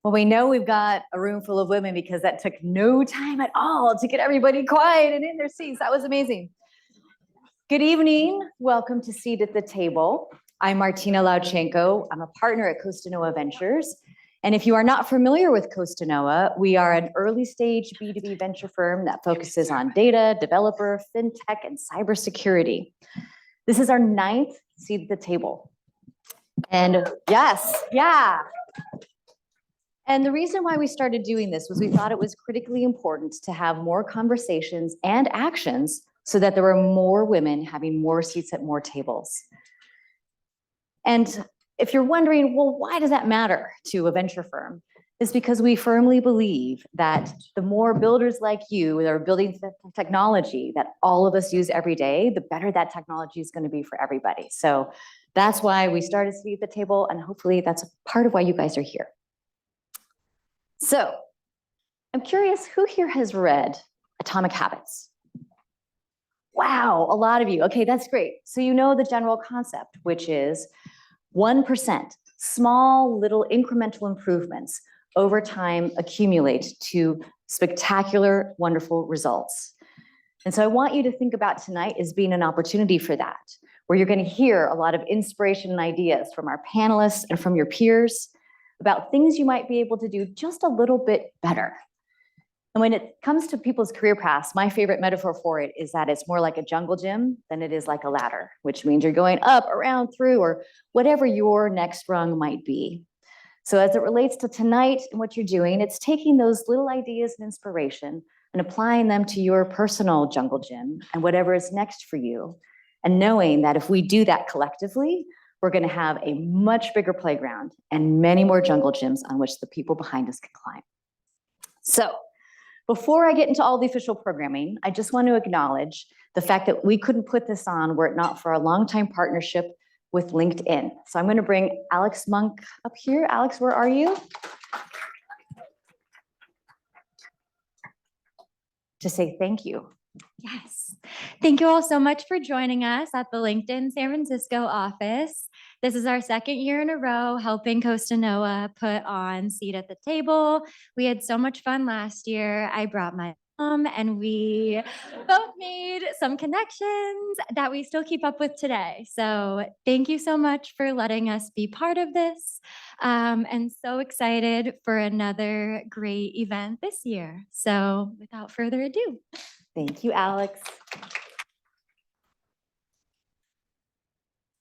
Well, we know we've got a room full of women because that took no time at all to get everybody quiet and in their seats. That was amazing. Good evening. Welcome to Seat at the Table. I'm Martina Lauchenko. I'm a partner at Costanoa Ventures. And if you are not familiar with Costanoa, we are an early stage B2B venture firm that focuses on data, developer, fintech, and cybersecurity. This is our 9th Seat at the Table. And yes, yeah. And the reason why we started doing this was we thought it was critically important to have more conversations and actions so that there were more women having more seats at more tables. And if you're wondering, well, why does that matter to a venture firm? It's because we firmly believe that the more builders like you that are building technology that all of us use every day, the better that technology is going to be for everybody. So that's why we started Seat at the Table, and hopefully that's part of why you guys are here. So I'm curious, who here has read Atomic Habits? Wow, a lot of you. Okay, that's great. So you know the general concept, which is 1%, small little incremental improvements over time accumulate to spectacular, wonderful results. And so I want you to think about tonight as being an opportunity for that, where you're going to hear a lot of inspiration and ideas from our panelists and from your peers about things you might be able to do just a little bit better. And when it comes to people's career paths, my favorite metaphor for it is that it's more like a jungle gym than it is like a ladder, which means you're going up, around, through, or whatever your next rung might be. So as it relates to tonight and what you're doing, it's taking those little ideas and inspiration and applying them to your personal jungle gym and whatever is next for you. And knowing that if we do that collectively, we're going to have a much bigger playground and many more jungle gyms on which the people behind us can climb. So before I get into all the official programming, I just want to acknowledge the fact that we couldn't put this on were it not for a longtime partnership with LinkedIn. So I'm going to bring Alex Monk up here. Alex, where are you? To say thank you. Yes. Thank you all so much for joining us at the LinkedIn San Francisco office. This is our 2nd year in a row helping Costanoa put on Seat at the Table. We had so much fun last year. I brought my mom and we both made some connections that we still keep up with today. So thank you so much for letting us be part of this. And so excited for another great event this year. So without further ado. Thank you, Alex.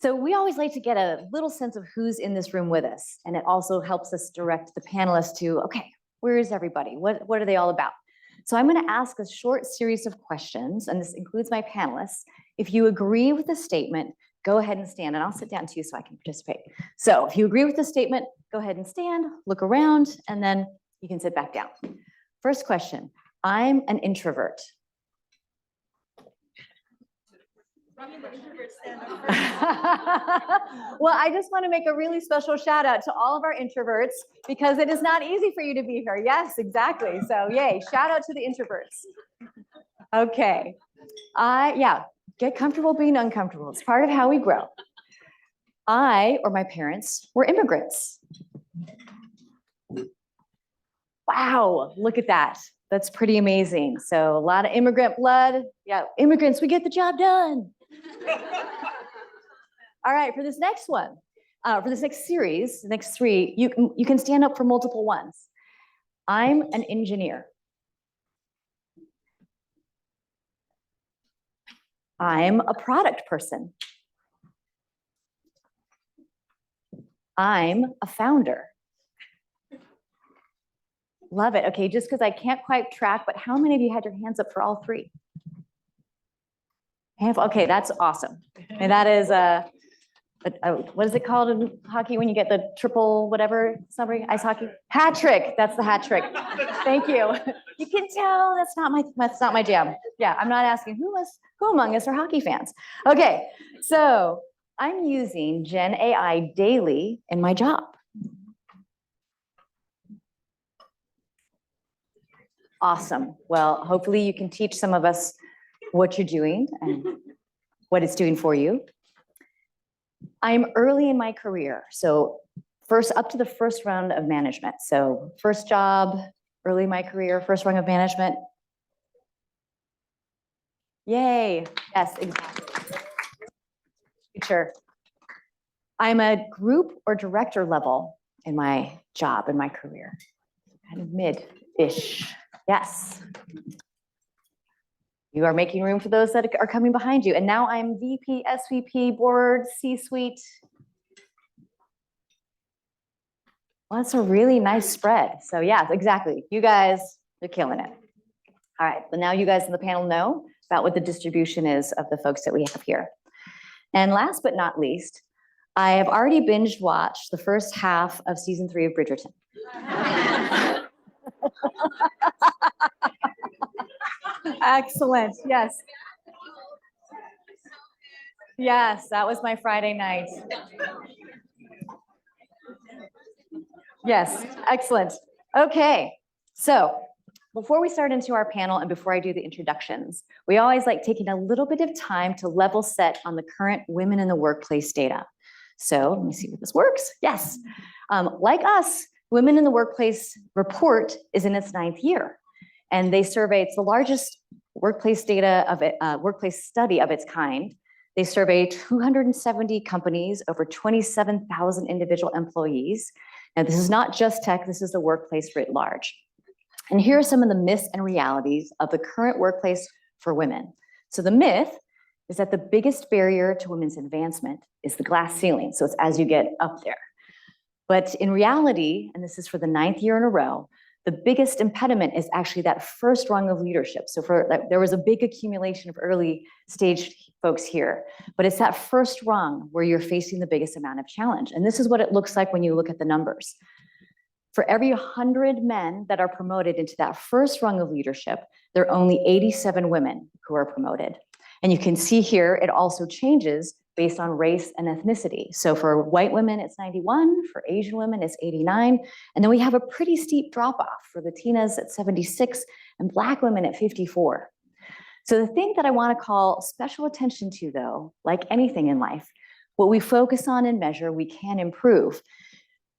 So we always like to get a little sense of who's in this room with us. And it also helps us direct the panelists to, okay, where is everybody? What are they all about? So I'm going to ask a short series of questions, and this includes my panelists. If you agree with the statement, go ahead and stand, and I'll sit down too so I can participate. So if you agree with the statement, go ahead and stand, look around, and then you can sit back down. First question, I'm an introvert. Well, I just want to make a really special shout out to all of our introverts because it is not easy for you to be here. Yes, exactly. So yay, shout out to the introverts. Okay. Yeah, get comfortable being uncomfortable. It's part of how we grow. I, or my parents, were immigrants. Wow, look at that. That's pretty amazing. So a lot of immigrant blood. Yeah, immigrants, we get the job done. All right, for this next one, for this next series, the next 3, you can stand up for multiple ones. I'm an engineer. I'm a product person. I'm a founder. Love it. Okay, just because I can't quite track, but how many of you had your hands up for all 3? Okay, that's awesome. And that is what is it called in hockey when you get the triple whatever, somebody, ice hockey? Hat trick. That's the hat trick. Thank you. You can tell that's not my jam. Yeah, I'm not asking who among us are hockey fans. Okay, so I'm using Gen AI daily in my job. Awesome. Well, hopefully you can teach some of us what you're doing and what it's doing for you. I'm early in my career, so first up to the first round of management. So first job, early in my career, first rung of management. Yay, yes, exactly. Future. I'm a group or director level in my job, in my career, kind of mid-ish, yes. You are making room for those that are coming behind you. And now I'm VP, SVP, board, C-suite. Well, that's a really nice spread. So yeah, exactly. You guys, you're killing it. All right, but now you guys in the panel know about what the distribution is of the folks that we have here. And last but not least, I have already binge watched the first half of season 3 of Bridgerton. Excellent, yes. Yes, that was my Friday night. Yes, excellent. Okay, so before we start into our panel and before I do the introductions, we always like taking a little bit of time to level set on the current women in the workplace data. So let me see if this works. Yes, like us, Women in the Workplace report is in its 9th year, and they survey, it's the largest workplace data of it, workplace study of its kind. They survey 270 companies, over 27,000 individual employees. And this is not just tech, this is the workplace writ large. And here are some of the myths and realities of the current workplace for women. So the myth is that the biggest barrier to women's advancement is the glass ceiling. So it's as you get up there. But in reality, and this is for the 9th year in a row, the biggest impediment is actually that first rung of leadership. So there was a big accumulation of early stage folks here, but it's that first rung where you're facing the biggest amount of challenge. And this is what it looks like when you look at the numbers. For every 100 men that are promoted into that first rung of leadership, there are only 87 women who are promoted. And you can see here, it also changes based on race and ethnicity. So for white women, it's 91, for Asian women, it's 89. And then we have a pretty steep drop off for Latinas at 76 and Black women at 54. So the thing that I want to call special attention to, though, like anything in life, what we focus on and measure, we can improve.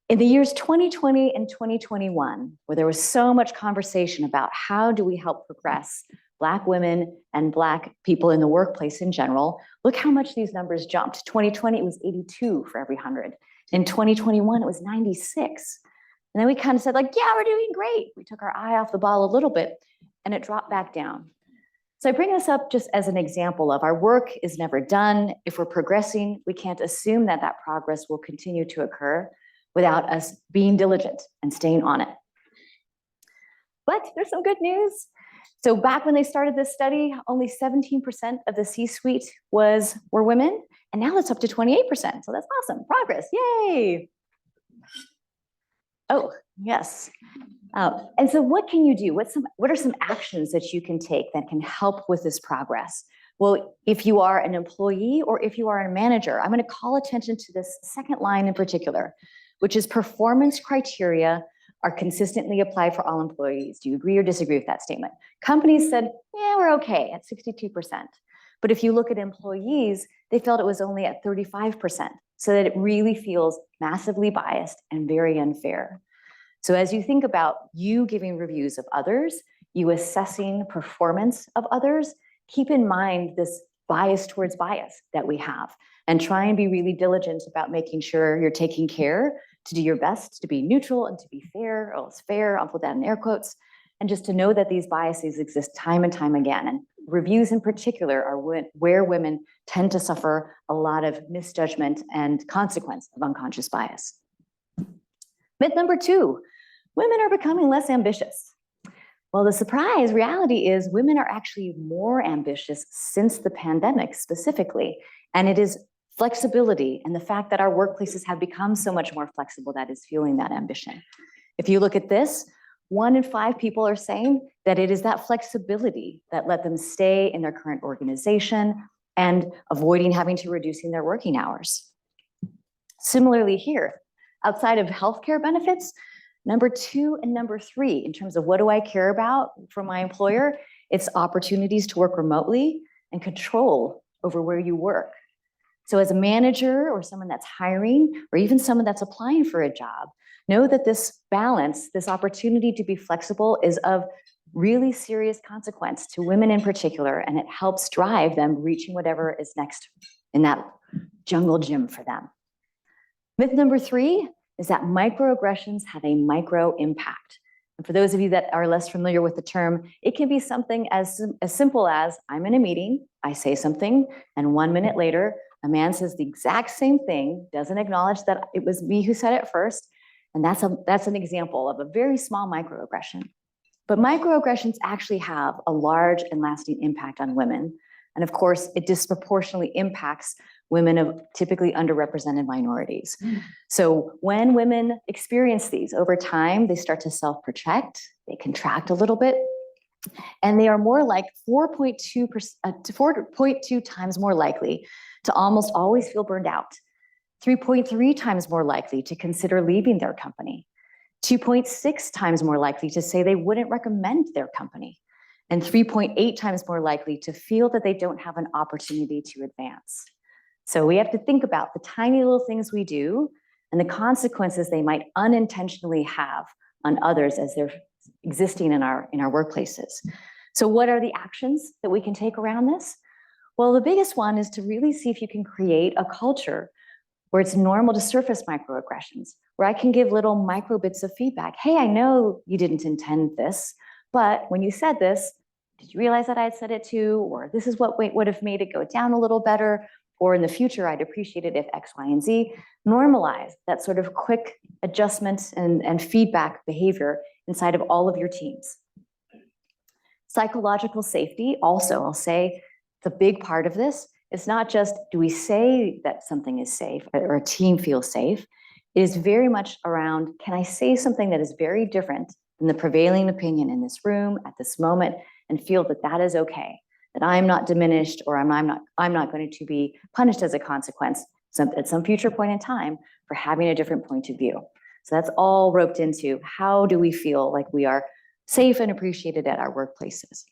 In the years 2020 and 2021, where there was so much conversation about how do we help progress Black women and Black people in the workplace in general, look how much these numbers jumped. 2020, it was 82 for every 100. In 2021, it was 96. And then we kind of said like, yeah, we're doing great. We took our eye off the ball a little bit and it dropped back down. So I bring this up just as an example of our work is never done. If we're progressing, we can't assume that that progress will continue to occur without us being diligent and staying on it. But there's some good news. So back when they started this study, only 17% of the C-suite were women, and now it's up to 28%. So that's awesome, progress, yay. Oh, yes. And so what can you do? What are some actions that you can take that can help with this progress? Well, if you are an employee or if you are a manager, I'm going to call attention to this second line in particular, which is performance criteria are consistently applied for all employees. Do you agree or disagree with that statement? Companies said, yeah, we're okay at 62%. But if you look at employees, they felt it was only at 35%. So that it really feels massively biased and very unfair. So as you think about you giving reviews of others, you assessing performance of others, keep in mind this bias towards bias that we have, and try and be really diligent about making sure you're taking care to do your best to be neutral and to be fair. Oh, it's fair, I'll put that in air quotes. And just to know that these biases exist time and time again. And reviews in particular are where women tend to suffer a lot of misjudgment and consequence of unconscious bias. Myth number 2, women are becoming less ambitious. Well, the surprise reality is women are actually more ambitious since the pandemic specifically, and it is flexibility and the fact that our workplaces have become so much more flexible that is fueling that ambition. If you look at this, 1 in 5 people are saying that it is that flexibility that let them stay in their current organization and avoiding having to reducing their working hours. Similarly here, outside of healthcare benefits, number 2 and number 3, in terms of what do I care about from my employer, it's opportunities to work remotely and control over where you work. So as a manager or someone that's hiring, or even someone that's applying for a job, know that this balance, this opportunity to be flexible is of really serious consequence to women in particular, and it helps drive them reaching whatever is next in that jungle gym for them. Myth number 3 is that microaggressions have a micro impact. And for those of you that are less familiar with the term, it can be something as simple as I'm in a meeting, I say something, and 1 minute later, a man says the exact same thing, doesn't acknowledge that it was me who said it first, and that's an example of a very small microaggression. But microaggressions actually have a large and lasting impact on women. And of course, it disproportionately impacts women of typically underrepresented minorities. So when women experience these over time, they start to self-protect, they contract a little bit, and they are more like 4.2 times more likely to almost always feel burned out, 3.3 times more likely to consider leaving their company, 2.6 times more likely to say they wouldn't recommend their company, and 3.8 times more likely to feel that they don't have an opportunity to advance. So we have to think about the tiny little things we do and the consequences they might unintentionally have on others as they're existing in our workplaces. So what are the actions that we can take around this? Well, the biggest one is to really see if you can create a culture where it's normal to surface microaggressions, where I can give little micro bits of feedback. Hey, I know you didn't intend this, but when you said this, did you realize that I had said it too? Or this is what would have made it go down a little better. Or in the future, I'd appreciate it if X, Y, and Z. Normalize that sort of quick adjustment and feedback behavior inside of all of your teams. Psychological safety, also, I'll say, the big part of this. It's not just, do we say that something is safe or a team feels safe? It is very much around, can I say something that is very different than the prevailing opinion in this room at this moment and feel that that is okay, that I'm not diminished or I'm not going to be punished as a consequence at some future point in time for having a different point of view. So that's all roped into how do we feel like we are safe and appreciated at our workplaces.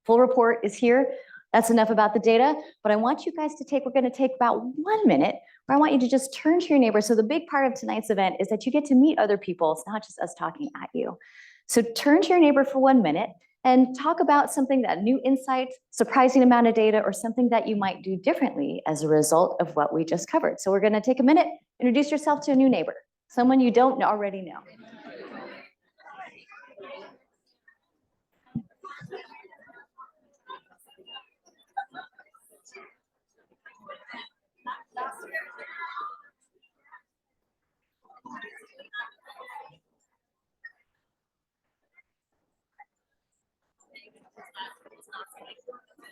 Full report is here. That's enough about the data, but I want you guys to we're going to take about 1 minute where I want you to just turn to your neighbor. So the big part of tonight's event is that you get to meet other people. It's not just us talking at you. So turn to your neighbor for 1 minute and talk about something, that new insight, surprising amount of data, or something that you might do differently as a result of what we just covered. So we're going to take a minute, introduce yourself to a new neighbor, someone you don't already know.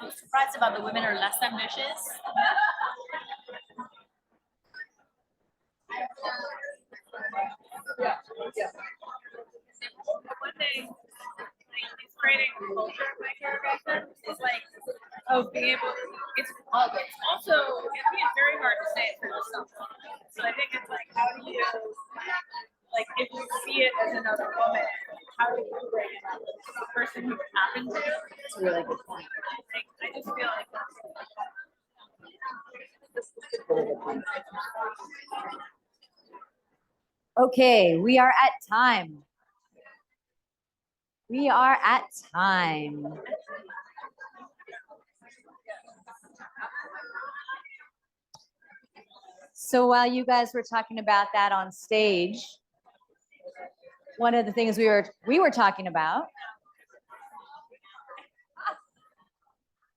I'm surprised about the women are less ambitious. One thing is creating a culture of microaggression is like being able. It's also I think it's very hard to say it for yourself. So I think it's like, how do you like if you see it as another woman, how do you bring it up? The person who it happened to. It's a really good point. I just feel like that's. Okay, we are at time. We are at time. So while you guys were talking about that on stage, one of the things we were talking about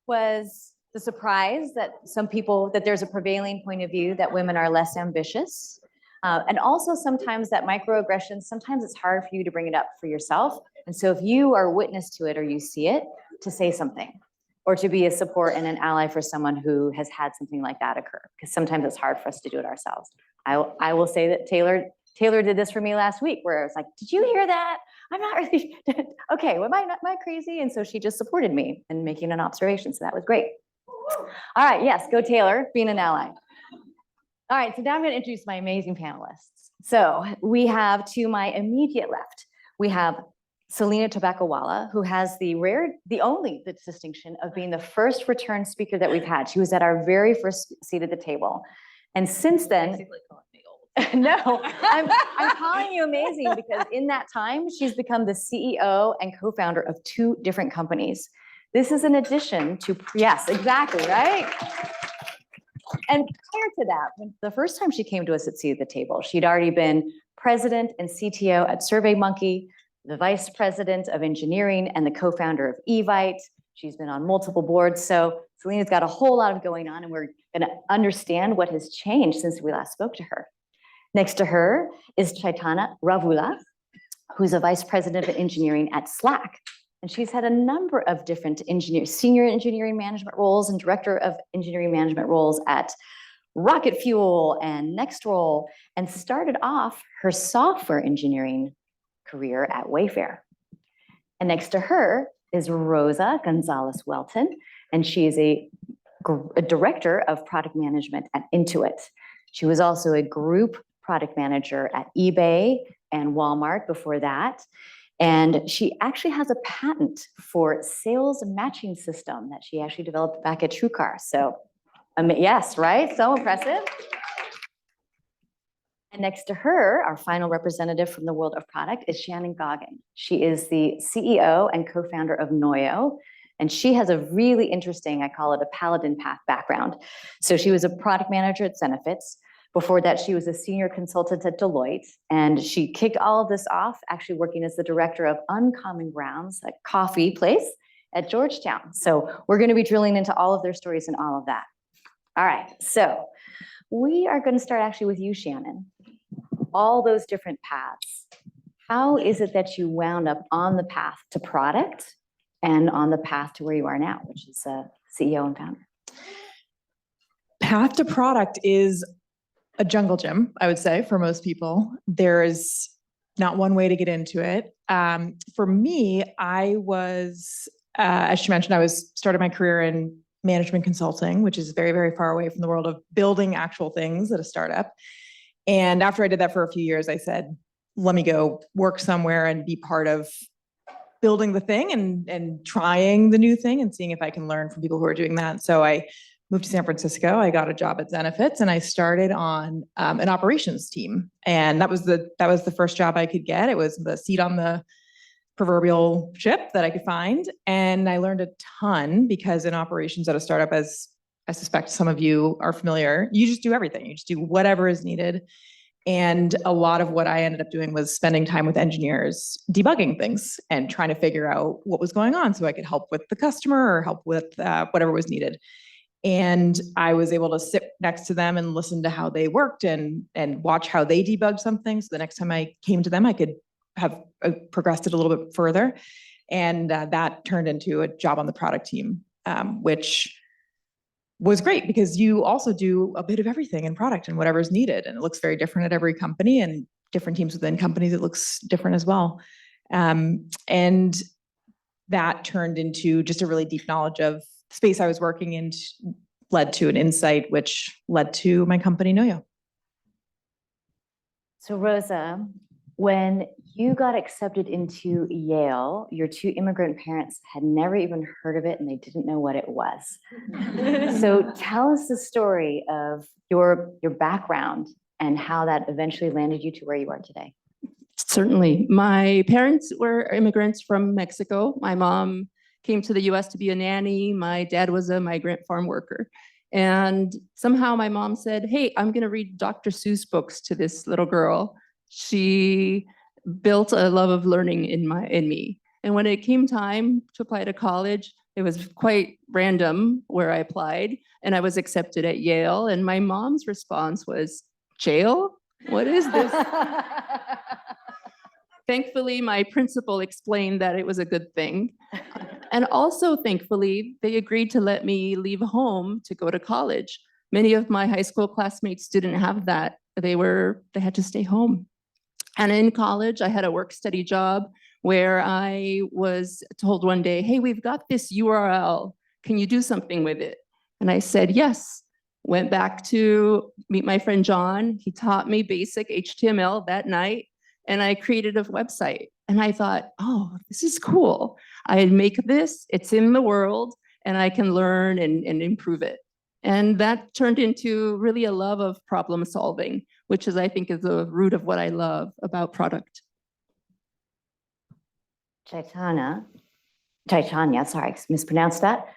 was the surprise that that there's a prevailing point of view that women are less ambitious. And also sometimes that microaggressions, sometimes it's hard for you to bring it up for yourself. And so if you are witness to it or you see it, to say something or to be a support and an ally for someone who has had something like that occur, because sometimes it's hard for us to do it ourselves. I will say that Taylor did this for me last week, where I was like, did you hear that? I'm not really, okay, am I crazy? And so she just supported me in making an observation. So that was great. All right, yes, go Taylor, being an ally. All right, so now I'm going to introduce my amazing panelists. So we have to my immediate left, we have Selina Tobaccowala, who has the only distinction of being the first return speaker that we've had. She was at our very first seat at the table. And since then, Basically calling me old. no, I'm calling you amazing because in that time, she's become the CEO and co-founder of 2 different companies. This is in addition to, yes, exactly, right? And prior to that, when the first time she came to us at Seat at the Table, she'd already been president and CTO at SurveyMonkey, the vice president of engineering and the co-founder of Evite. She's been on multiple boards. So Selina's got a whole lot of going on, and we're going to understand what has changed since we last spoke to her. Next to her is Chaitanya Ravula, who's a vice president of engineering at Slack. And she's had a number of different senior engineering management roles and director of engineering management roles at Rocket Fuel and Nextroll, and started off her software engineering career at Wayfair. And next to her is Rosa Gonzalez Welton, and she is a director of product management at Intuit. She was also a group product manager at eBay and Walmart before that. And she actually has a patent for sales matching system that she actually developed back at TrueCar. So, yes, right? So impressive. And next to her, our final representative from the world of product is Shannon Goggin. She is the CEO and co-founder of Noyo. And she has a really interesting, I call it a paladin path background. So she was a product manager at Zenefits. Before that, she was a senior consultant at Deloitte, and she kicked all of this off actually working as the director of Uncommon Grounds, a coffee place at Georgetown. So we're going to be drilling into all of their stories and all of that. All right, so we are going to start actually with you, Shannon. All those different paths. How is it that you wound up on the path to product and on the path to where you are now, which is a CEO and founder? Path to product is a jungle gym, I would say, for most people. There is not one way to get into it. For me, I was, as she mentioned, I started my career in management consulting, which is very, very far away from the world of building actual things at a startup. And after I did that for a few years, I said, let me go work somewhere and be part of building the thing and trying the new thing and seeing if I can learn from people who are doing that. So I moved to San Francisco. I got a job at Zenefits, and I started on an operations team. And that was the first job I could get. It was the seat on the proverbial ship that I could find. And I learned a ton because in operations at a startup, as I suspect some of you are familiar, you just do everything. You just do whatever is needed. And a lot of what I ended up doing was spending time with engineers, debugging things and trying to figure out what was going on so I could help with the customer or help with whatever was needed. And I was able to sit next to them and listen to how they worked and watch how they debugged something. So the next time I came to them, I could have progressed it a little bit further. And that turned into a job on the product team, which was great because you also do a bit of everything in product and whatever's needed. And it looks very different at every company, and different teams within companies, it looks different as well. And that turned into just a really deep knowledge of the space I was working in, led to an insight, which led to my company, Noyo. So Rosa, when you got accepted into Yale, your 2 immigrant parents had never even heard of it and they didn't know what it was. So tell us the story of your background and how that eventually landed you to where you are today. Certainly. My parents were immigrants from Mexico. My mom came to the US to be a nanny. My dad was a migrant farm worker. And somehow my mom said, hey, I'm going to read Dr. Seuss books to this little girl. She built a love of learning in me. And when it came time to apply to college, it was quite random where I applied, and I was accepted at Yale. And my mom's response was, jail? What is this? Thankfully, my principal explained that it was a good thing. And also, thankfully, they agreed to let me leave home to go to college. Many of my high school classmates didn't have that. They had to stay home. And in college, I had a work-study job where I was told one day, hey, we've got this URL. Can you do something with it? And I said, yes. Went back to meet my friend John. He taught me basic HTML that night. And I created a website and I thought, oh, this is cool. I make this, it's in the world, and I can learn and improve it. And that turned into really a love of problem solving, which is, I think, is the root of what I love about product. Chaitanya, sorry, I mispronounced that.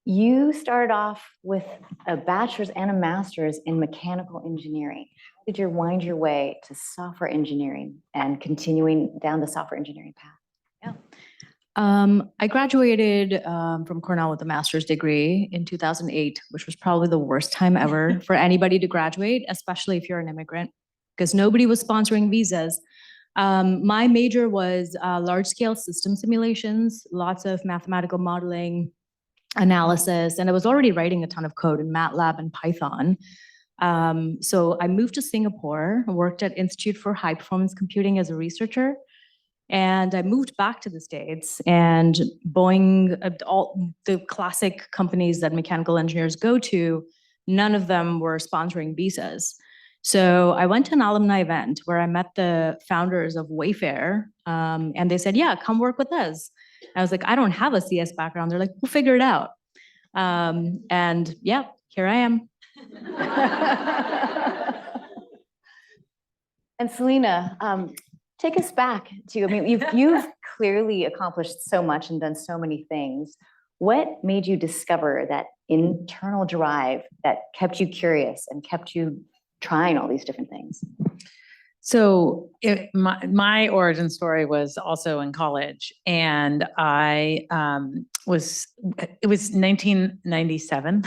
You started off with a bachelor's and a master's in mechanical engineering. How did you wind your way to software engineering and continuing down the software engineering path? I graduated from Cornell with a master's degree in 2008, which was probably the worst time ever for anybody to graduate, especially if you're an immigrant, because nobody was sponsoring visas. My major was large-scale system simulations, lots of mathematical modeling, analysis, and I was already writing a ton of code in MATLAB and Python. So I moved to Singapore, worked at Institute for High Performance Computing as a researcher. And I moved back to the States, and Boeing, all the classic companies that mechanical engineers go to, none of them were sponsoring visas. So I went to an alumni event where I met the founders of Wayfair, and they said, yeah, come work with us. I was like, I don't have a CS background. They're like, we'll figure it out. And yeah, here I am. And Selina, take us back to, I mean, you've clearly accomplished so much and done so many things. What made you discover that internal drive that kept you curious and kept you trying all these different things? So my origin story was also in college, and it was 1997,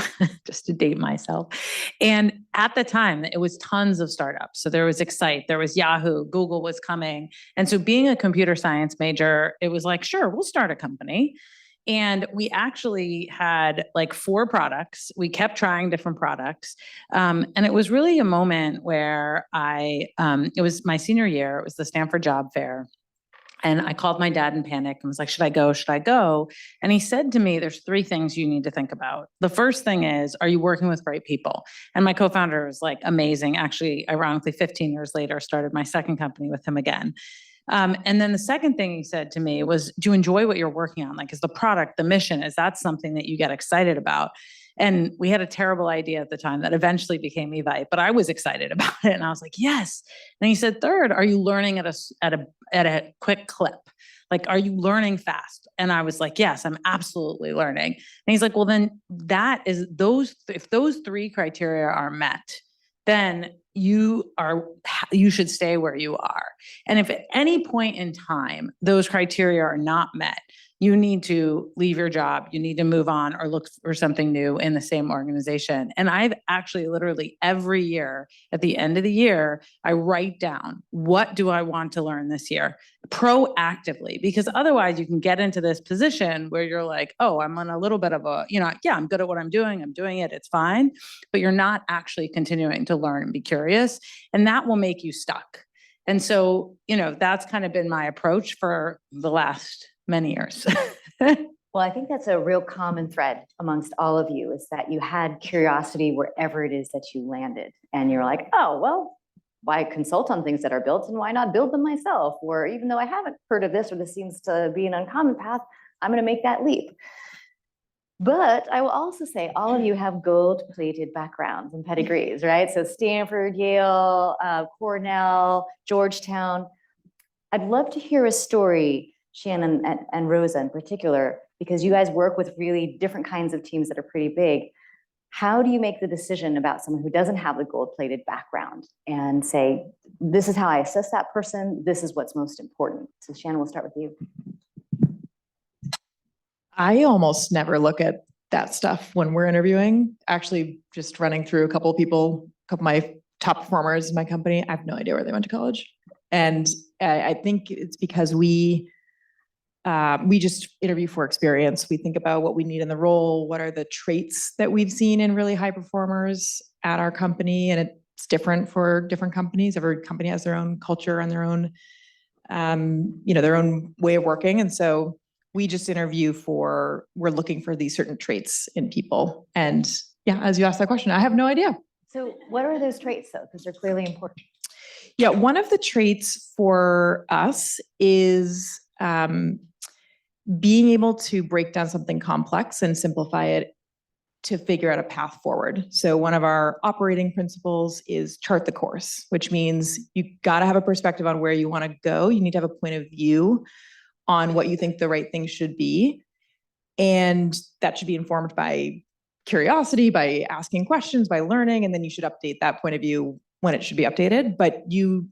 just to date myself. And at the time, it was tons of startups. So there was Excite, there was Yahoo, Google was coming. And so being a computer science major, it was like, sure, we'll start a company. And we actually had like 4 products. We kept trying different products. And it was really a moment where it was my senior year, it was the Stanford Job Fair. And I called my dad in panic and was like, should I go? Should I go? And he said to me, there's 3 things you need to think about. The first thing is, are you working with great people? And my co-founder was like amazing. Actually, ironically, 15 years later, started my second company with him again. And then the second thing he said to me was, do you enjoy what you're working on? Like, is the product, the mission, is that something that you get excited about? And we had a terrible idea at the time that eventually became Evite, but I was excited about it. And I was like, yes. And he said, third, are you learning at a quick clip? Like, are you learning fast? And I was like, yes, I'm absolutely learning. And he's like, well, then if those 3 criteria are met, then you should stay where you are. And if at any point in time, those criteria are not met, you need to leave your job, you need to move on or look for something new in the same organization. And I've actually literally every year, at the end of the year, I write down, what do I want to learn this year? Proactively, because otherwise you can get into this position where you're like, oh, I'm on a little bit of a, yeah, I'm good at what I'm doing it, it's fine. But you're not actually continuing to learn and be curious. And that will make you stuck. And so, that's kind of been my approach for the last many years. Well, I think that's a real common thread amongst all of you, is that you had curiosity wherever it is that you landed. And you're like, oh, well, why consult on things that are built and why not build them myself? Or even though I haven't heard of this, or this seems to be an uncommon path, I'm going to make that leap. But I will also say all of you have gold-plated backgrounds and pedigrees, right? So Stanford, Yale, Cornell, Georgetown. I'd love to hear a story, Shannon and Rosa in particular, because you guys work with really different kinds of teams that are pretty big. How do you make the decision about someone who doesn't have the gold-plated background and say, this is how I assess that person, this is what's most important? So Shannon, we'll start with you. I almost never look at that stuff when we're interviewing. Actually, just running through a couple of my top performers in my company, I have no idea where they went to college. And I think it's because we just interview for experience. We think about what we need in the role, what are the traits that we've seen in really high performers at our company, and it's different for different companies. Every company has their own culture and their own, their own way of working. And so we just we're looking for these certain traits in people. And yeah, as you asked that question, I have no idea. So what are those traits though? Because they're clearly important. Yeah, one of the traits for us is being able to break down something complex and simplify it to figure out a path forward. So one of our operating principles is chart the course, which means you got to have a perspective on where you want to go. You need to have a point of view on what you think the right thing should be. And that should be informed by curiosity, by asking questions, by learning, and then you should update that point of view when it should be updated. But you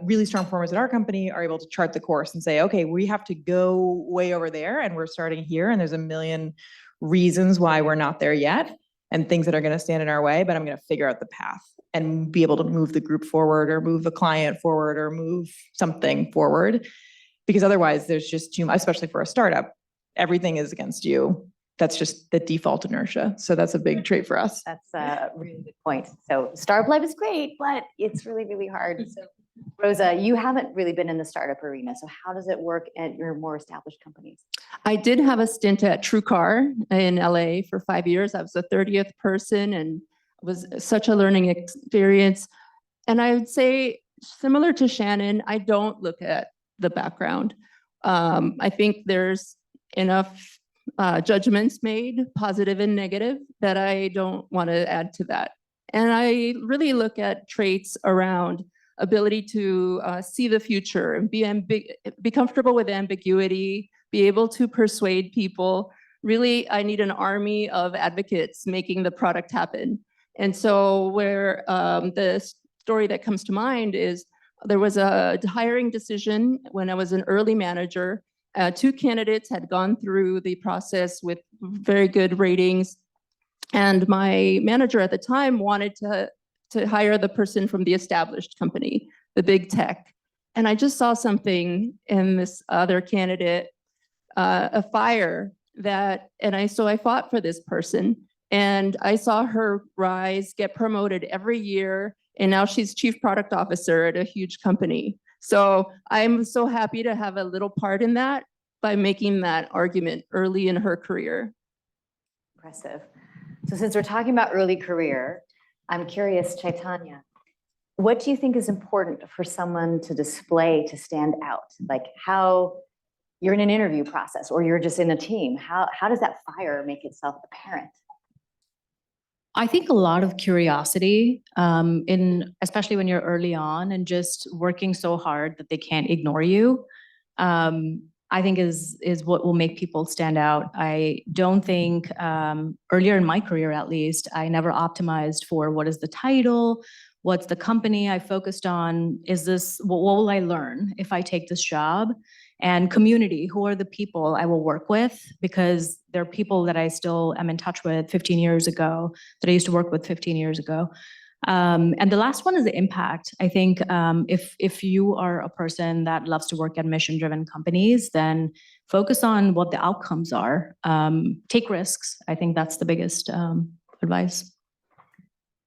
really strong performers at our company are able to chart the course and say, okay, we have to go way over there and we're starting here, and there's a million reasons why we're not there yet and things that are going to stand in our way, but I'm going to figure out the path and be able to move the group forward or move the client forward or move something forward. Because otherwise there's just too much, especially for a startup, everything is against you. That's just the default inertia. So that's a big trait for us. That's a really good point. So startup life is great, but it's really, really hard. So Rosa, you haven't really been in the startup arena. So how does it work at your more established companies? I did have a stint at TrueCar in LA for 5 years. I was the 30th person, and it was such a learning experience. And I would say, similar to Shannon, I don't look at the background. I think there's enough judgments made, positive and negative, that I don't want to add to that. And I really look at traits around ability to see the future and be comfortable with ambiguity, be able to persuade people. Really, I need an army of advocates making the product happen. And so where the story that comes to mind is there was a hiring decision when I was an early manager. 2 candidates had gone through the process with very good ratings. And my manager at the time wanted to hire the person from the established company, the big tech. And I just saw something in this other candidate, a fire so I fought for this person, and I saw her rise, get promoted every year. And now she's chief product officer at a huge company. So I'm so happy to have a little part in that by making that argument early in her career. Impressive. So since we're talking about early career, I'm curious, Chaitanya, what do you think is important for someone to display to stand out? Like how you're in an interview process or you're just in a team. How does that fire make itself apparent? I think a lot of curiosity, especially when you're early on and just working so hard that they can't ignore you, I think is what will make people stand out. I don't think earlier in my career, at least, I never optimized for what is the title, what's the company. I focused on, what will I learn if I take this job? And community, who are the people I will work with? Because there are people that I still am in touch with 15 years ago, that I used to work with 15 years ago. And the last one is the impact. I think if you are a person that loves to work at mission-driven companies, then focus on what the outcomes are. Take risks. I think that's the biggest advice.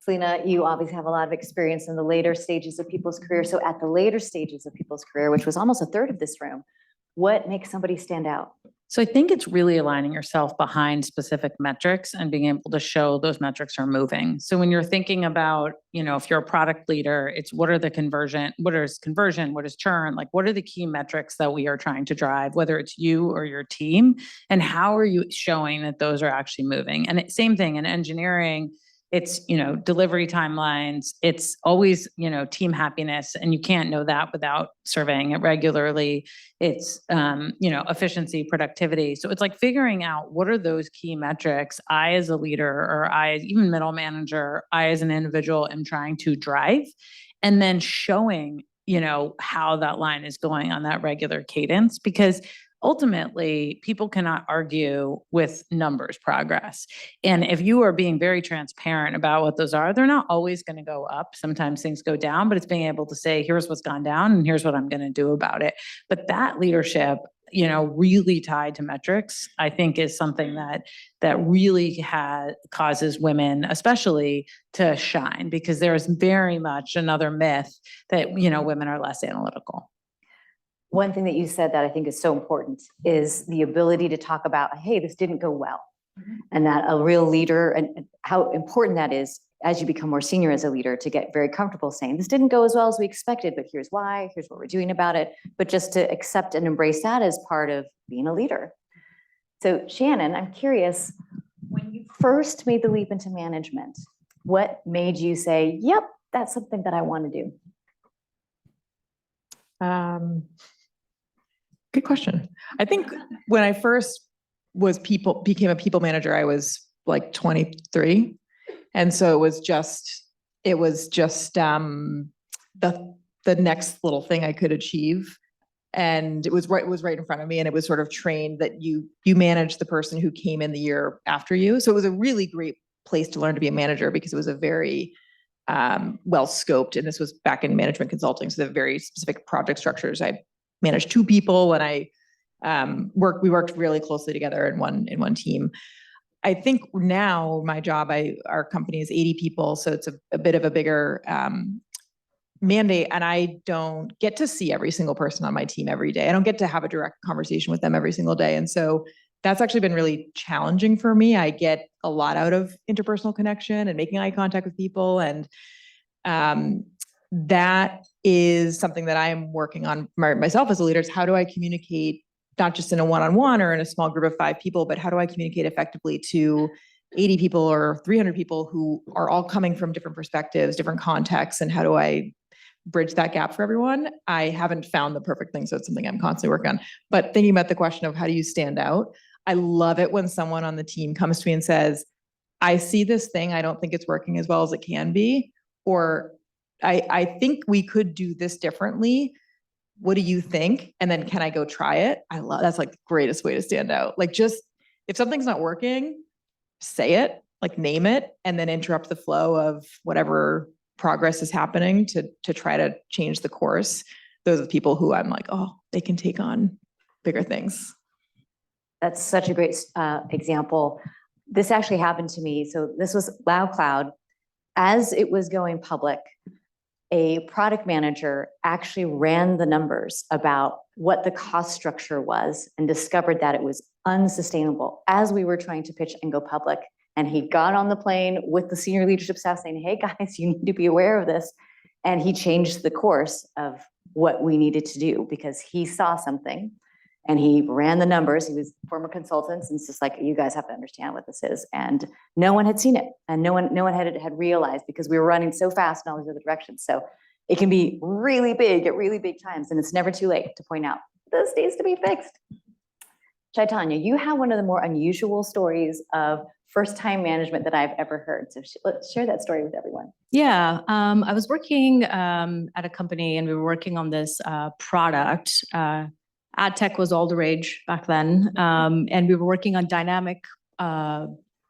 Selina, you obviously have a lot of experience in the later stages of people's career. So at the later stages of people's career, which was almost a third of this room, what makes somebody stand out? So I think it's really aligning yourself behind specific metrics and being able to show those metrics are moving. So when you're thinking about, if you're a product leader, it's what is conversion, what is churn, like what are the key metrics that we are trying to drive, whether it's you or your team, and how are you showing that those are actually moving? And same thing in engineering. It's, delivery timelines. It's always, team happiness. And you can't know that without surveying it regularly. It's, efficiency, productivity. So it's like figuring out what are those key metrics I as a leader or I as even middle manager, I as an individual am trying to drive, and then showing, how that line is going on that regular cadence. Because ultimately, people cannot argue with numbers progress. And if you are being very transparent about what those are, they're not always going to go up. Sometimes things go down, but it's being able to say, here's what's gone down and here's what I'm going to do about it. But that leadership, really tied to metrics, I think is something that really causes women, especially, to shine, because there is very much another myth that, women are less analytical. One thing that you said that I think is so important is the ability to talk about, hey, this didn't go well. And that a real leader, and how important that is as you become more senior as a leader, to get very comfortable saying, this didn't go as well as we expected, but here's why, here's what we're doing about it. But just to accept and embrace that as part of being a leader. So Shannon, I'm curious, when you first made the leap into management, what made you say, yep, that's something that I want to do? Good question. I think when I first became a people manager, I was like 23. And so it was just the next little thing I could achieve. And it was right in front of me. And it was sort of trained that you manage the person who came in the year after you. So it was a really great place to learn to be a manager, because it was a very well scoped, and this was back in management consulting. So the very specific project structures. I managed 2 people, and we worked really closely together in one team. I think now my job, our company is 80 people. So it's a bit of a bigger mandate, and I don't get to see every single person on my team every day. I don't get to have a direct conversation with them every single day. And so that's actually been really challenging for me. I get a lot out of interpersonal connection and making eye contact with people. And that is something that I am working on myself as a leader, is how do I communicate, not just in a one-on-one or in a small group of 5 people, but how do I communicate effectively to 80 people or 300 people who are all coming from different perspectives, different contexts, and how do I bridge that gap for everyone? I haven't found the perfect thing, so it's something I'm constantly working on. But thinking about the question of how do you stand out, I love it when someone on the team comes to me and says, I see this thing, I don't think it's working as well as it can be, or I think we could do this differently. What do you think? And then can I go try it? That's like the greatest way to stand out. Like, just if something's not working, say it, like name it, and then interrupt the flow of whatever progress is happening to try to change the course. Those are the people who I'm like, oh, they can take on bigger things. That's such a great example. This actually happened to me. So this was Loud Cloud. As it was going public, a product manager actually ran the numbers about what the cost structure was and discovered that it was unsustainable as we were trying to pitch and go public. And he got on the plane with the senior leadership staff saying, hey guys, you need to be aware of this. And he changed the course of what we needed to do, because he saw something and he ran the numbers. He was former consultants, and it's just like, you guys have to understand what this is. And no one had seen it, and no one had realized, because we were running so fast in all these other directions. So it can be really big at really big times, and it's never too late to point out this needs to be fixed. Chaitanya, you have one of the more unusual stories of first-time management that I've ever heard. So let's share that story with everyone. Yeah, I was working at a company, and we were working on this product. Ad tech was all the rage back then, and we were working on dynamic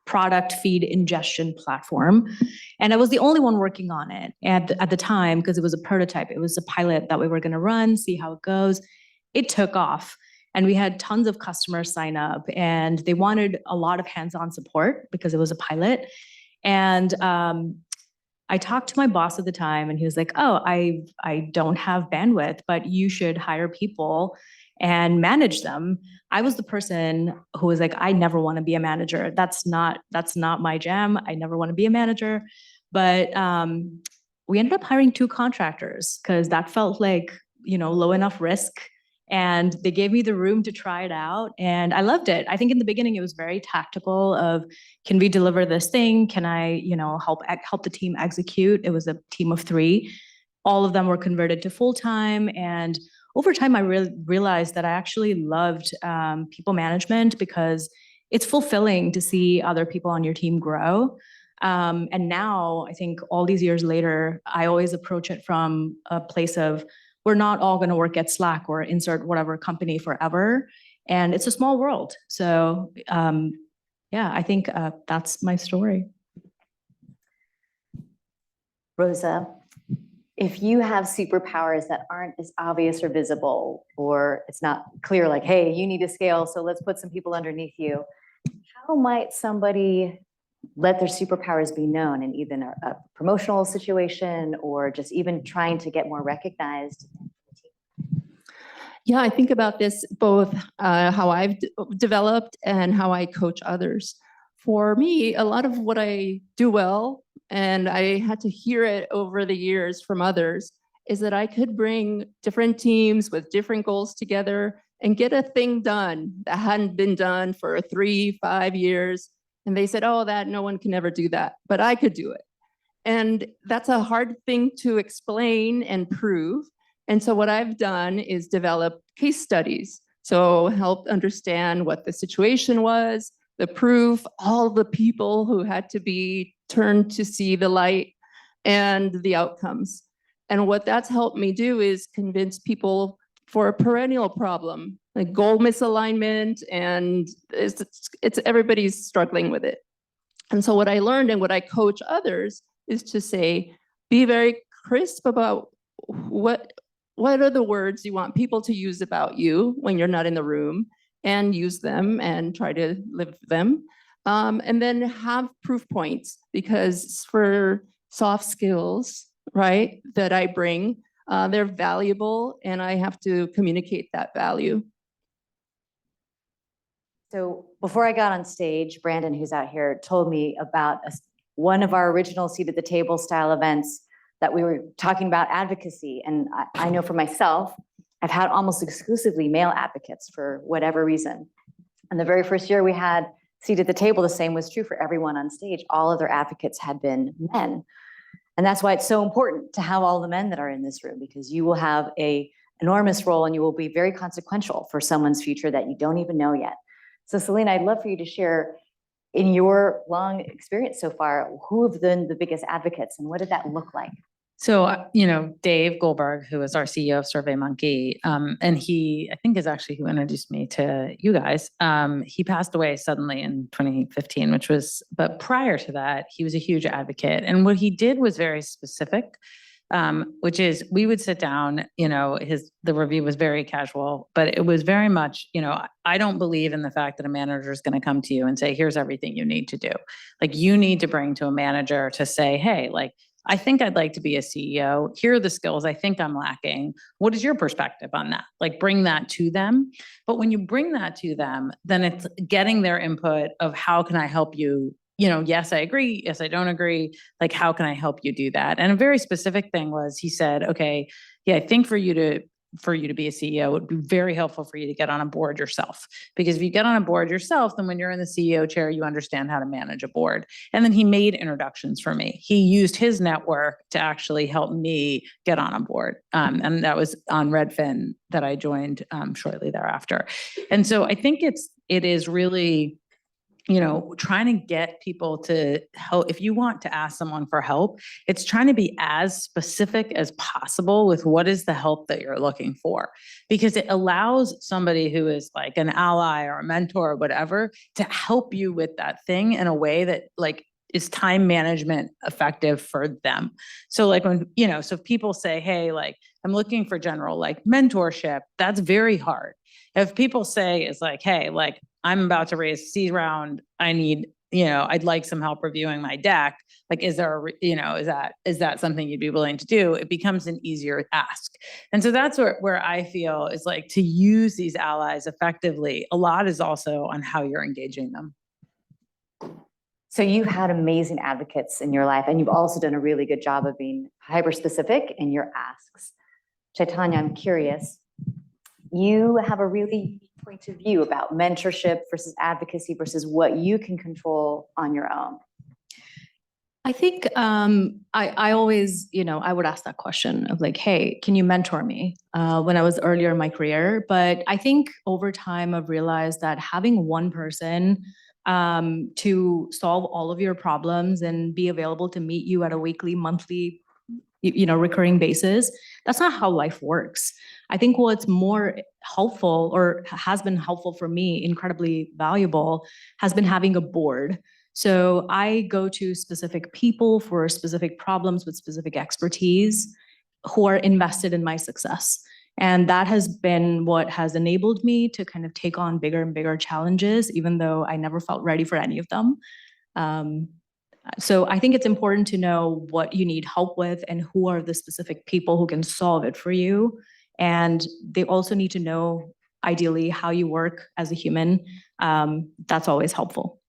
product feed ingestion platform. And I was the only one working on it at the time, because it was a prototype. It was a pilot that we were going to run, see how it goes. It took off, and we had tons of customers sign up, and they wanted a lot of hands-on support because it was a pilot. And I talked to my boss at the time, and he was like, oh, I don't have bandwidth, but you should hire people and manage them. I was the person who was like, I never want to be a manager. That's not my jam. I never want to be a manager. But we ended up hiring 2 contractors, because that felt like, low enough risk. And they gave me the room to try it out, and I loved it. I think in the beginning it was very tactical of, can we deliver this thing? Can I, help the team execute? It was a team of 3. All of them were converted to full-time, and over time I realized that I actually loved people management, because it's fulfilling to see other people on your team grow. And now I think all these years later, I always approach it from a place of, we're not all going to work at Slack or insert whatever company forever. And it's a small world. So I think that's my story. Rosa, if you have superpowers that aren't as obvious or visible, or it's not clear, like, hey, you need to scale, so let's put some people underneath you, how might somebody let their superpowers be known in either a promotional situation or just even trying to get more recognized? Yeah, I think about this both how I've developed and how I coach others. For me, a lot of what I do well and I had to hear it over the years from others, is that I could bring different teams with different goals together and get a thing done that hadn't been done for 3-5 years. And they said, oh, that no one can ever do that, but I could do it. And that's a hard thing to explain and prove. And so what I've done is develop case studies. So help understand what the situation was, the proof, all the people who had to be turned to see the light, and the outcomes. And what that's helped me do is convince people for a perennial problem, like goal misalignment, and it's everybody's struggling with it. And so what I learned and what I coach others is to say, be very crisp about what are the words you want people to use about you when you're not in the room, and use them and try to live them. And then have proof points, because for soft skills, right, that I bring, they're valuable, and I have to communicate that value. So before I got on stage, Brandon, who's out here, told me about one of our original seat at the table style events that we were talking about advocacy. And I know for myself, I've had almost exclusively male advocates for whatever reason. And the very first year we had seat at the table, the same was true for everyone on stage. All other advocates had been men. And that's why it's so important to have all the men that are in this room, because you will have an enormous role and you will be very consequential for someone's future that you don't even know yet. So Selina, I'd love for you to share, in your long experience so far, who have been the biggest advocates and what did that look like? So, Dave Goldberg, who is our CEO of SurveyMonkey, and he, I think, is actually who introduced me to you guys. He passed away suddenly in 2015, but prior to that, he was a huge advocate. And what he did was very specific, which is we would sit down, the review was very casual, but it was very much, I don't believe in the fact that a manager is going to come to you and say, here's everything you need to do. Like, you need to bring to a manager to say, hey, like, I think I'd like to be a CEO. Here are the skills I think I'm lacking. What is your perspective on that? Like, bring that to them. But when you bring that to them, then it's getting their input of how can I help you? Yes, I agree. Yes, I don't agree. Like, how can I help you do that? And a very specific thing was, he said, okay, yeah, I think for you to be a CEO, it would be very helpful for you to get on a board yourself. Because if you get on a board yourself, then when you're in the CEO chair, you understand how to manage a board. And then he made introductions for me. He used his network to actually help me get on a board. And that was on Redfin that I joined shortly thereafter. And so I think it is really, trying to get people to help. If you want to ask someone for help, it's trying to be as specific as possible with what is the help that you're looking for, because it allows somebody who is like an ally or a mentor or whatever to help you with that thing in a way that like is time management effective for them. So like when, so if people say, hey, like I'm looking for general like mentorship, that's very hard. If people say it's like, hey, like I'm about to raise a seed round, I need, I'd like some help reviewing my deck. Like, is there, is that something you'd be willing to do? It becomes an easier ask. And so that's where I feel is like to use these allies effectively. A lot is also on how you're engaging them. So you've had amazing advocates in your life, and you've also done a really good job of being hyper-specific in your asks. Chaitanya, I'm curious, you have a really unique point of view about mentorship versus advocacy versus what you can control on your own. I think I always, I would ask that question of like, hey, can you mentor me when I was earlier in my career? But I think over time I've realized that having one person to solve all of your problems and be available to meet you at a weekly, monthly, recurring basis, that's not how life works. I think what's more helpful or has been helpful for me, incredibly valuable, has been having a board. So I go to specific people for specific problems with specific expertise who are invested in my success. And that has been what has enabled me to kind of take on bigger and bigger challenges, even though I never felt ready for any of them. So I think it's important to know what you need help with and who are the specific people who can solve it for you. And they also need to know, ideally, how you work as a human. That's always helpful.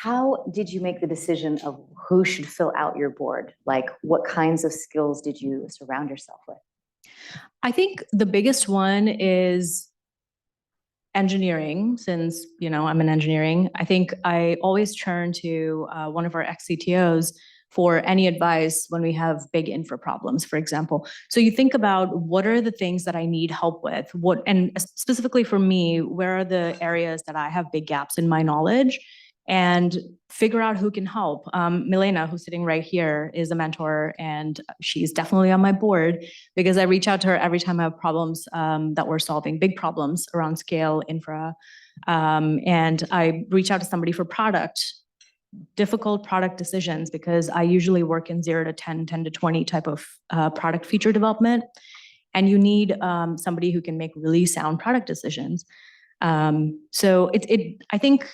how did you make the decision of who should fill out your board? Like, what kinds of skills did you surround yourself with? I think the biggest one is engineering, since, I'm in engineering. I think I always turn to one of our ex-CTOs for any advice when we have big infra problems, for example. So you think about what are the things that I need help with, and specifically for me, where are the areas that I have big gaps in my knowledge, and figure out who can help. Milena, who's sitting right here, is a mentor, and she's definitely on my board because I reach out to her every time I have problems that we're solving, big problems around scale, infra. And I reach out to somebody for difficult product decisions, because I usually work in 0 to 10, 10 to 20 type of product feature development. And you need somebody who can make really sound product decisions. So I think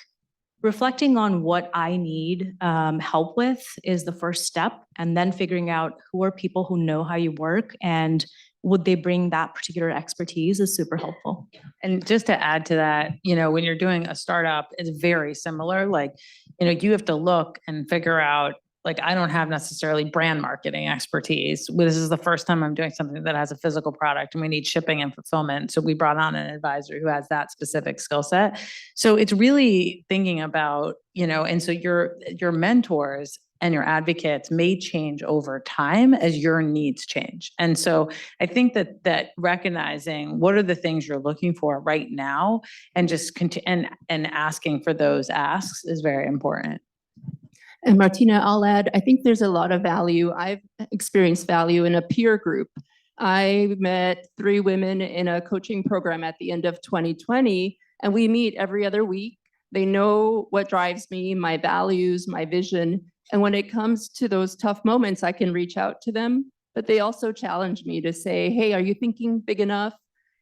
reflecting on what I need help with is the first step, and then figuring out who are people who know how you work and would they bring that particular expertise is super helpful. And just to add to that, when you're doing a startup, it's very similar. Like, you have to look and figure out, like, I don't have necessarily brand marketing expertise. This is the first time I'm doing something that has a physical product and we need shipping and fulfillment. So we brought on an advisor who has that specific skill set. So it's really thinking about, and so your mentors and your advocates may change over time as your needs change. And so I think that recognizing what are the things you're looking for right now and just and asking for those asks is very important. And Martina, I'll add, I think there's a lot of value. I've experienced value in a peer group. I met 3 women in a coaching program at the end of 2020, and we meet every other week. They know what drives me, my values, my vision. And when it comes to those tough moments, I can reach out to them, but they also challenge me to say, hey, are you thinking big enough?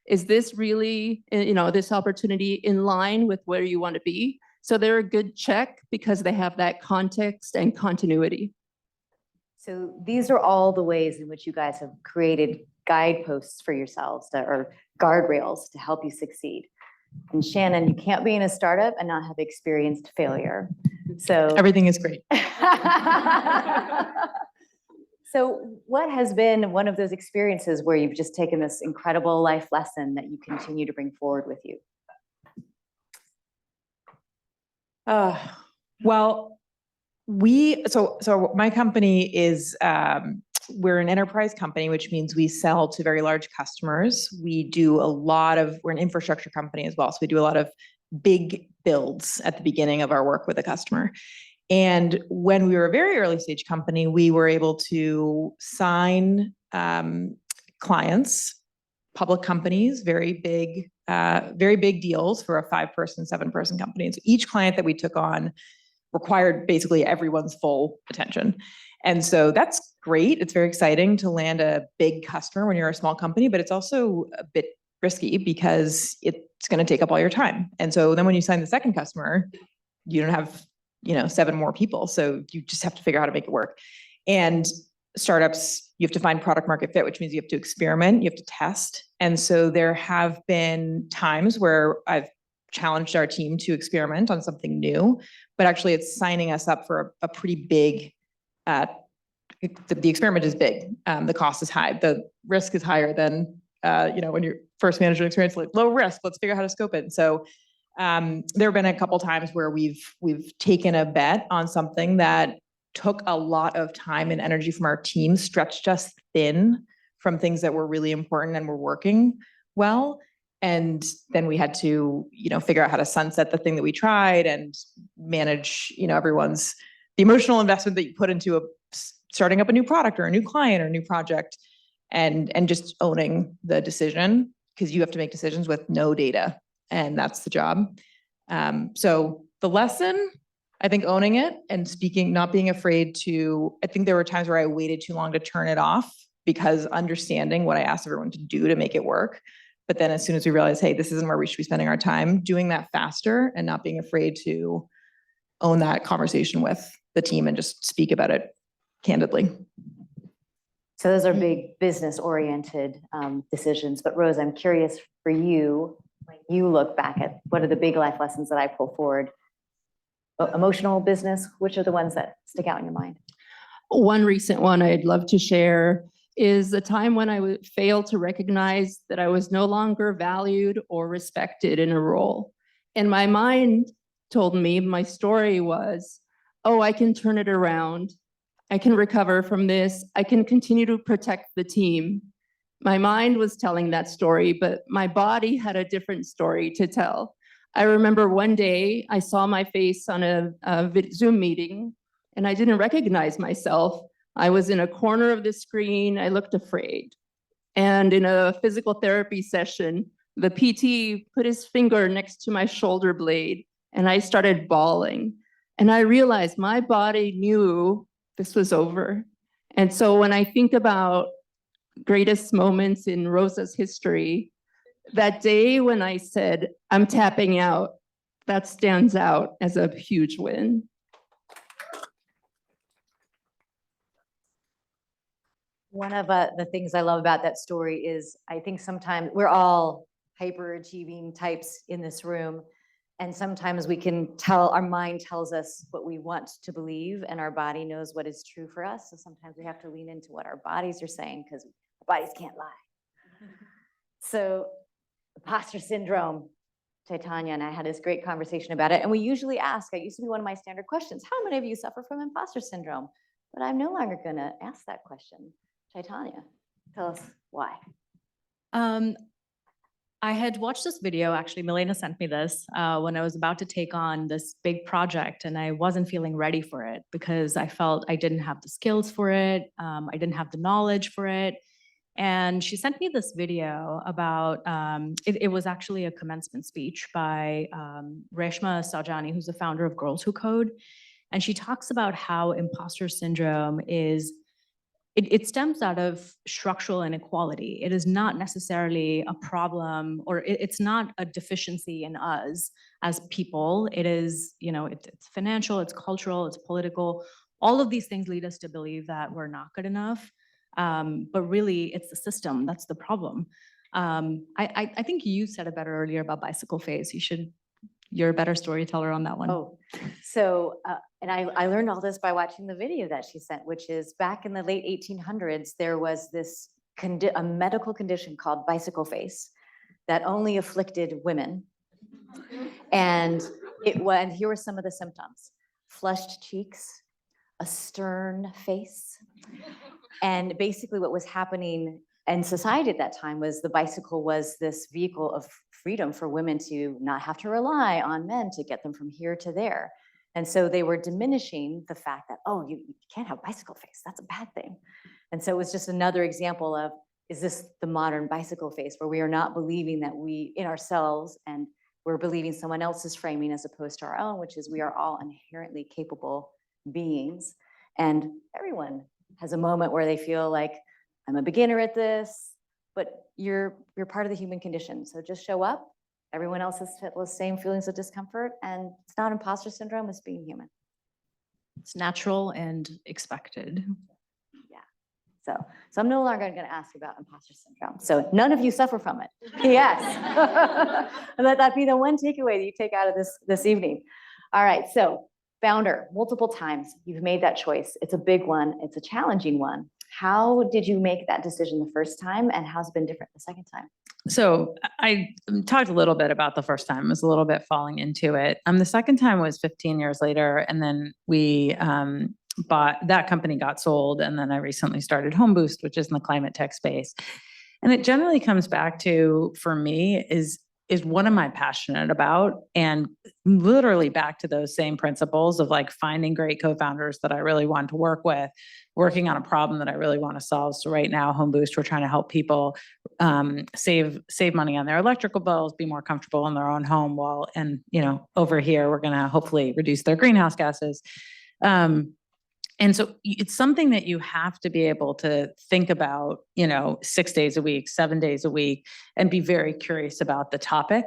Is this really, this opportunity in line with where you want to be? So they're a good check because they have that context and continuity. So these are all the ways in which you guys have created guideposts for yourselves that are guardrails to help you succeed. And Shannon, you can't be in a startup and not have experienced failure. So Everything is great. So what has been one of those experiences where you've just taken this incredible life lesson that you continue to bring forward with you? Well, so my company is, we're an enterprise company, which means we sell to very large customers. We're an infrastructure company as well. So we do a lot of big builds at the beginning of our work with a customer. And when we were a very early stage company, we were able to sign clients, public companies, very big deals for a 5-person, 7-person company. And so each client that we took on required basically everyone's full attention. And so that's great. It's very exciting to land a big customer when you're a small company, but it's also a bit risky because it's going to take up all your time. And so then when you sign the second customer, you don't have, 7 more people. So you just have to figure out how to make it work. And startups, you have to find product market fit, which means you have to experiment, you have to test. And so there have been times where I've challenged our team to experiment on something new, but actually it's signing us up for a pretty big, the experiment is big. The cost is high. The risk is higher than, when you're first management experience, like low risk, let's figure out how to scope it. And so there have been a couple times where we've taken a bet on something that took a lot of time and energy from our team, stretched us thin from things that were really important and were working well. And then we had to, figure out how to sunset the thing that we tried and manage, the emotional investment that you put into starting up a new product or a new client or a new project, and just owning the decision, because you have to make decisions with no data, and that's the job. So the lesson, I think owning it and speaking, not being afraid to, I think there were times where I waited too long to turn it off because understanding what I asked everyone to do to make it work. But then as soon as we realized, hey, this isn't where we should be spending our time, doing that faster and not being afraid to own that conversation with the team and just speak about it candidly. So those are big business-oriented decisions. But Rosa, I'm curious for you, when you look back at what are the big life lessons that I pull forward, emotional, business? Which are the ones that stick out in your mind? One recent one I'd love to share is a time when I failed to recognize that I was no longer valued or respected in a role. And my mind told me, my story was, oh, I can turn it around. I can recover from this. I can continue to protect the team. My mind was telling that story, but my body had a different story to tell. I remember one day I saw my face on a Zoom meeting and I didn't recognize myself. I was in a corner of the screen. I looked afraid. And in a physical therapy session, the PT put his finger next to my shoulder blade and I started bawling. And I realized my body knew this was over. And so when I think about greatest moments in Rosa's history, that day when I said, I'm tapping out, that stands out as a huge win. One of the things I love about that story is I think sometimes we're all hyperachieving types in this room. And sometimes we can tell, our mind tells us what we want to believe and our body knows what is true for us. So sometimes we have to lean into what our bodies are saying because our bodies can't lie. So imposter syndrome, Chaitanya and I had this great conversation about it. And we usually ask, it used to be one of my standard questions, how many of you suffer from imposter syndrome? But I'm no longer gonna ask that question. Chaitanya, tell us why. I had watched this video, actually, Milena sent me this when I was about to take on this big project and I wasn't feeling ready for it because I felt I didn't have the skills for it. I didn't have the knowledge for it. And she sent me this video about, it was actually a commencement speech by Reshma Saujani, who's the founder of Girls Who Code. And she talks about how imposter syndrome is, it stems out of structural inequality. It is not necessarily a problem, or it's not a deficiency in us as people. It is, it's financial, it's cultural, it's political. All of these things lead us to believe that we're not good enough. But really, it's the system that's the problem. I think you said it better earlier about bicycle phase. You're a better storyteller on that one. Oh, so, and I learned all this by watching the video that she sent, which is back in the late 1800s, there was this a medical condition called bicycle face that only afflicted women. And here were some of the symptoms: flushed cheeks, a stern face. And basically what was happening in society at that time was the bicycle was this vehicle of freedom for women to not have to rely on men to get them from here to there. And so they were diminishing the fact that, oh, you can't have bicycle face, that's a bad thing. And so it was just another example of, is this the modern bicycle face where we are not believing that we in ourselves, and we're believing someone else's framing as opposed to our own, which is we are all inherently capable beings. And everyone has a moment where they feel like, I'm a beginner at this, but you're part of the human condition. So just show up. Everyone else has the same feelings of discomfort, and it's not imposter syndrome, it's being human. It's natural and expected. Yeah. So I'm no longer going to ask about imposter syndrome. So none of you suffer from it. Yes. And let that be the one takeaway that you take out of this evening. All right. So founder, multiple times you've made that choice. It's a big one. It's a challenging one. How did you make that decision the first time, and how's it been different the second time? So I talked a little bit about the first time. I was a little bit falling into it. The second time was 15 years later, and then we bought, that company got sold, and then I recently started HomeBoost, which is in the climate tech space. And it generally comes back to, for me, is what am I passionate about? And literally back to those same principles of like finding great co-founders that I really want to work with, working on a problem that I really want to solve. So right now, HomeBoost, we're trying to help people save money on their electrical bills, be more comfortable in their own home over here, we're going to hopefully reduce their greenhouse gases. And so it's something that you have to be able to think about, 6 days a week, 7 days a week, and be very curious about the topic.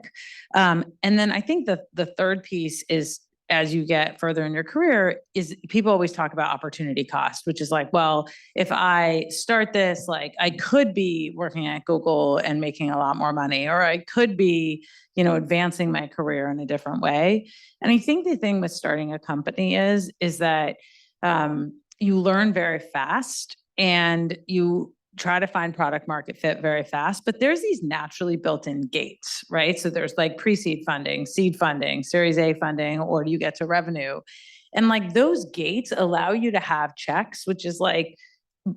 And then I think the third piece is as you get further in your career is people always talk about opportunity cost, which is like, well, if I start this, like I could be working at Google and making a lot more money, or I could be, advancing my career in a different way. And I think the thing with starting a company is that you learn very fast and you try to find product market fit very fast, but there's these naturally built-in gates, right? So there's like pre-seed funding, seed funding, Series A funding, or do you get to revenue? And like those gates allow you to have checks, which is like,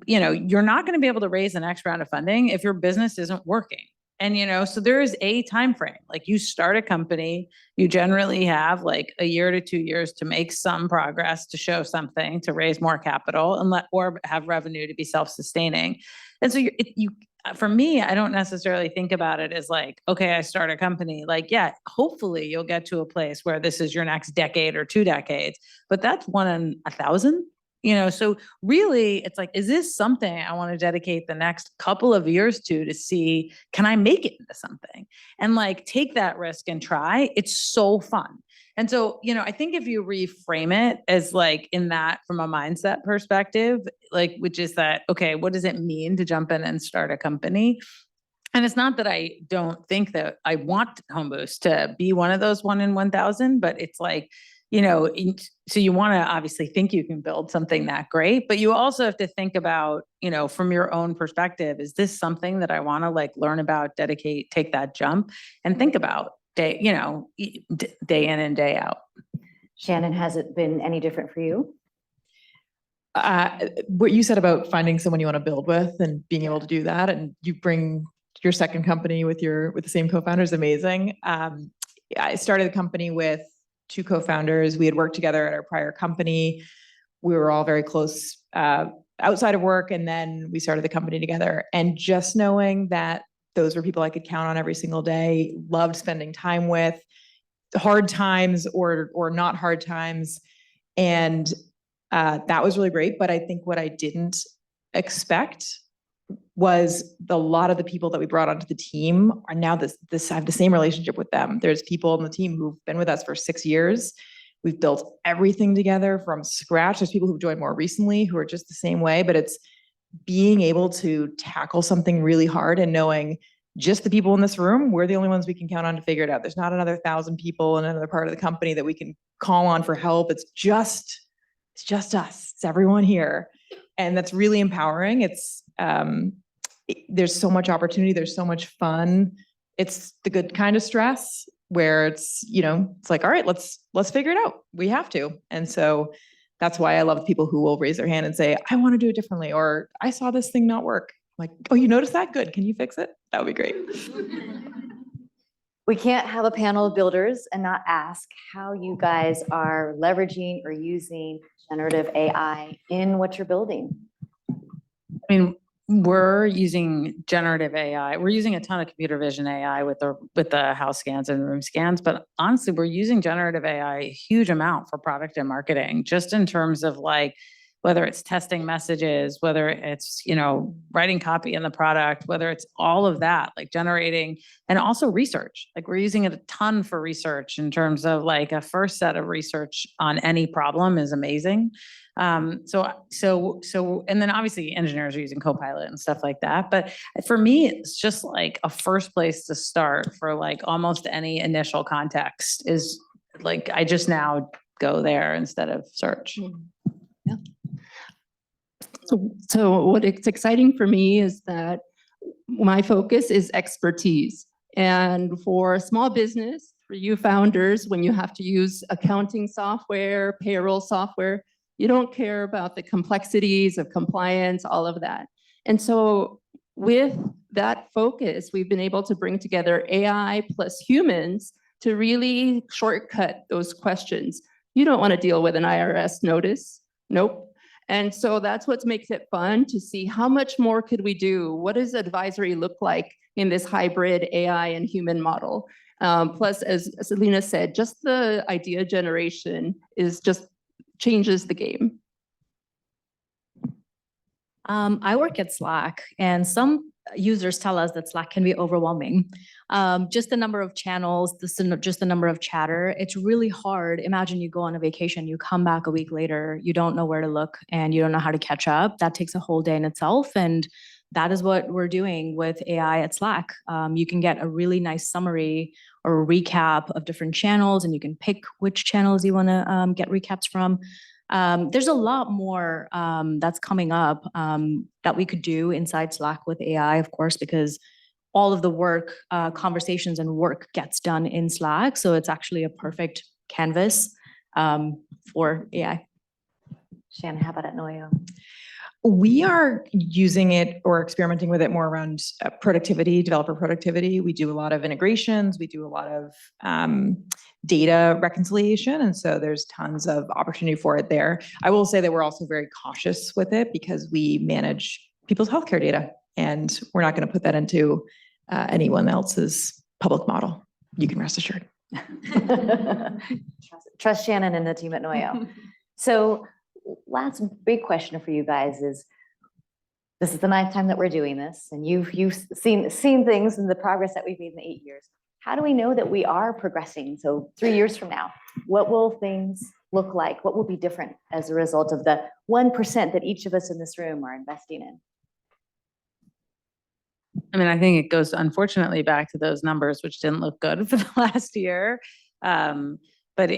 you're not going to be able to raise the next round of funding if your business isn't working. And, so there is a time frame. Like you start a company, you generally have like a year to 2 years to make some progress, to show something, to raise more capital or have revenue to be self-sustaining. And so for me, I don't necessarily think about it as like, okay, I start a company. Like, yeah, hopefully you'll get to a place where this is your next decade or 2 decades, but that's 1 in 1,000. So really it's like, is this something I want to dedicate the next couple of years to see, can I make it into something? And like, take that risk and try. It's so fun. And so, I think if you reframe it as like in that from a mindset perspective, like, which is that, okay, what does it mean to jump in and start a company? And it's not that I don't think that I want HomeBoost to be one of those 1 in 1,000, but it's like, so you want to obviously think you can build something that great, but you also have to think about, from your own perspective, is this something that I want to like learn about, dedicate, take that jump and think about day in and day out. Shannon, has it been any different for you? What you said about finding someone you want to build with and being able to do that, and you bring your second company with the same co-founder is amazing. I started the company with 2 co-founders. We had worked together at our prior company. We were all very close outside of work, and then we started the company together. And just knowing that those were people I could count on every single day, loved spending time with, hard times or not hard times, and that was really great. But I think what I didn't expect was a lot of the people that we brought onto the team are now I have the same relationship with them. There's people on the team who've been with us for 6 years. We've built everything together from scratch. There's people who've joined more recently who are just the same way, but it's being able to tackle something really hard and knowing just the people in this room, we're the only ones we can count on to figure it out. There's not another 1,000 people in another part of the company that we can call on for help. It's just us. It's everyone here. And that's really empowering. There's so much opportunity. There's so much fun. It's the good kind of stress where it's like, all right, let's figure it out. We have to. And so that's why I love people who will raise their hand and say, I want to do it differently. Or I saw this thing not work. I'm like, oh, you noticed that? Good. Can you fix it? That would be great. We can't have a panel of builders and not ask how you guys are leveraging or using generative AI in what you're building. I mean, we're using generative AI. We're using a ton of computer vision AI with the house scans and room scans, but honestly, we're using generative AI a huge amount for product and marketing, just in terms of like, whether it's testing messages, whether it's, writing copy in the product, whether it's all of that, like generating, and also research. Like we're using it a ton for research in terms of like a first set of research on any problem is amazing. And then obviously engineers are using Copilot and stuff like that. But for me, it's just like a first place to start for like almost any initial context is like, I just now go there instead of search. Yeah. So what is exciting for me is that my focus is expertise. And for a small business, for you founders, when you have to use accounting software, payroll software, you don't care about the complexities of compliance, all of that. And so with that focus, we've been able to bring together AI plus humans to really shortcut those questions. You don't want to deal with an IRS notice. Nope. And so that's what makes it fun to see how much more could we do? What does advisory look like in this hybrid AI and human model? Plus, as Selina said, just the idea generation changes the game. I work at Slack, and some users tell us that Slack can be overwhelming. Just the number of channels, just the number of chatter, it's really hard. Imagine you go on a vacation, you come back a week later, you don't know where to look and you don't know how to catch up. That takes a whole day in itself. And that is what we're doing with AI at Slack. You can get a really nice summary or a recap of different channels, and you can pick which channels you want to get recaps from. There's a lot more that's coming up that we could do inside Slack with AI, of course, because all of the work, conversations and work gets done in Slack. So it's actually a perfect canvas for AI. Shannon, how about at Noyo? We are using it or experimenting with it more around productivity, developer productivity. We do a lot of integrations. We do a lot of data reconciliation. And so there's tons of opportunity for it there. I will say that we're also very cautious with it because we manage people's healthcare data, and we're not going to put that into anyone else's public model. You can rest assured. Trust Shannon and the team at Noyo. So last big question for you guys is, this is the 9th time that we're doing this, and you've seen things in the progress that we've made in the 8 years. How do we know that we are progressing? So 3 years from now, what will things look like? What will be different as a result of the 1% that each of us in this room are investing in? I mean, I think it goes unfortunately back to those numbers, which didn't look good for the last year. But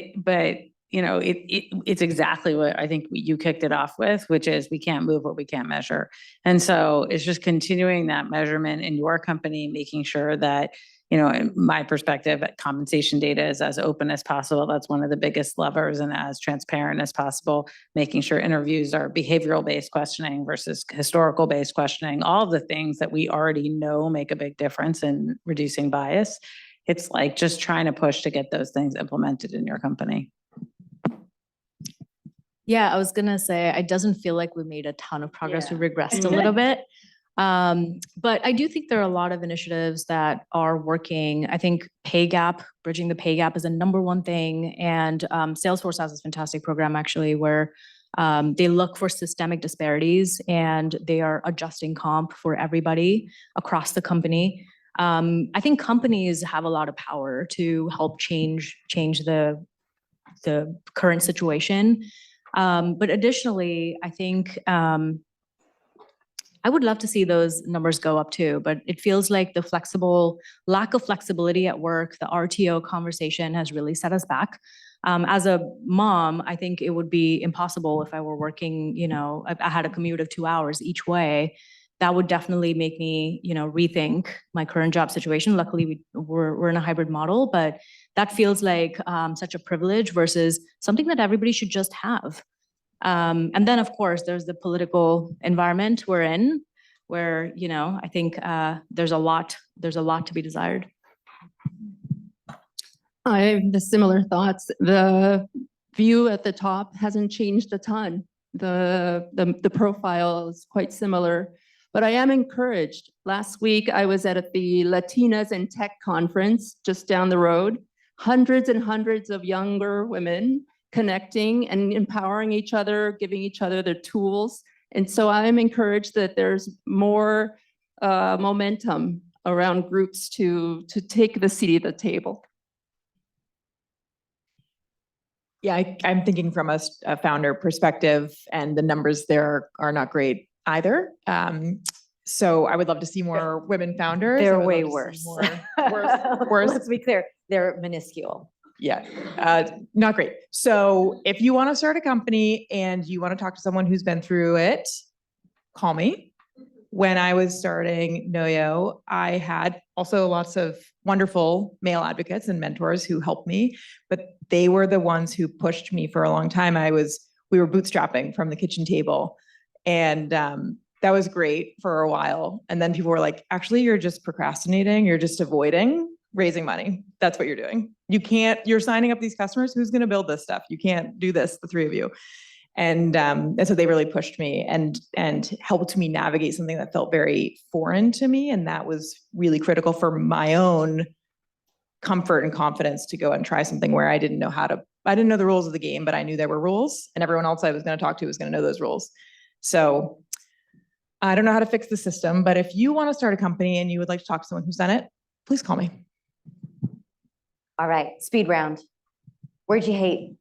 you know, it's exactly what I think you kicked it off with, which is we can't move what we can't measure. And so it's just continuing that measurement in your company, making sure that, you know, in my perspective, compensation data is as open as possible. That's one of the biggest levers, and as transparent as possible, making sure interviews are behavioral-based questioning versus historical-based questioning, all of the things that we already know make a big difference in reducing bias. It's like just trying to push to get those things implemented in your company. Yeah, I was gonna say, it doesn't feel like we made a ton of progress. Yeah. We regressed a little bit. But I do think there are a lot of initiatives that are working. I think pay gap, bridging the pay gap is a #1 thing. And Salesforce has this fantastic program actually where they look for systemic disparities and they are adjusting comp for everybody across the company. I think companies have a lot of power to help change the current situation. But additionally, I think I would love to see those numbers go up too, but it feels like the lack of flexibility at work, the RTO conversation has really set us back. As a mom, I think it would be impossible if I were working, you know, I had a commute of 2 hours each way. That would definitely make me, you know, rethink my current job situation. Luckily, we're in a hybrid model, but that feels like such a privilege versus something that everybody should just have. And then, of course, there's the political environment we're in, where, you know, I think there's a lot to be desired. I have the similar thoughts. The view at the top hasn't changed a ton. The profile is quite similar, but I am encouraged. Last week, I was at the Latinas in Tech conference just down the road. Hundreds and hundreds of younger women connecting and empowering each other, giving each other the tools. And so I'm encouraged that there's more momentum around groups to take the seat at the table. Yeah, I'm thinking from a founder perspective, and the numbers there are not great either. So I would love to see more women founders. I They're would way love to see worse. Worse. Let's be clear, they're minuscule. Yeah, not great. So if you want to start a company and you want to talk to someone who's been through it, call me. When I was starting Noyo, I had also lots of wonderful male advocates and mentors who helped me, but they were the ones who pushed me for a long time. We were bootstrapping from the kitchen table, and that was great for a while. And then people were like, actually, you're just procrastinating. You're just avoiding raising money. That's what you're doing. You're signing up these customers. Who's going to build this stuff? You can't do this, the three of you. And so they really pushed me and helped me navigate something that felt very foreign to me. And that was really critical for my own comfort and confidence to go and try something where I didn't know the rules of the game, but I knew there were rules, and everyone else I was going to talk to was going to know those rules. So I don't know how to fix the system, but if you want to start a company and you would like to talk to someone who's done it, please call me. All right, speed round. Where'd you hate?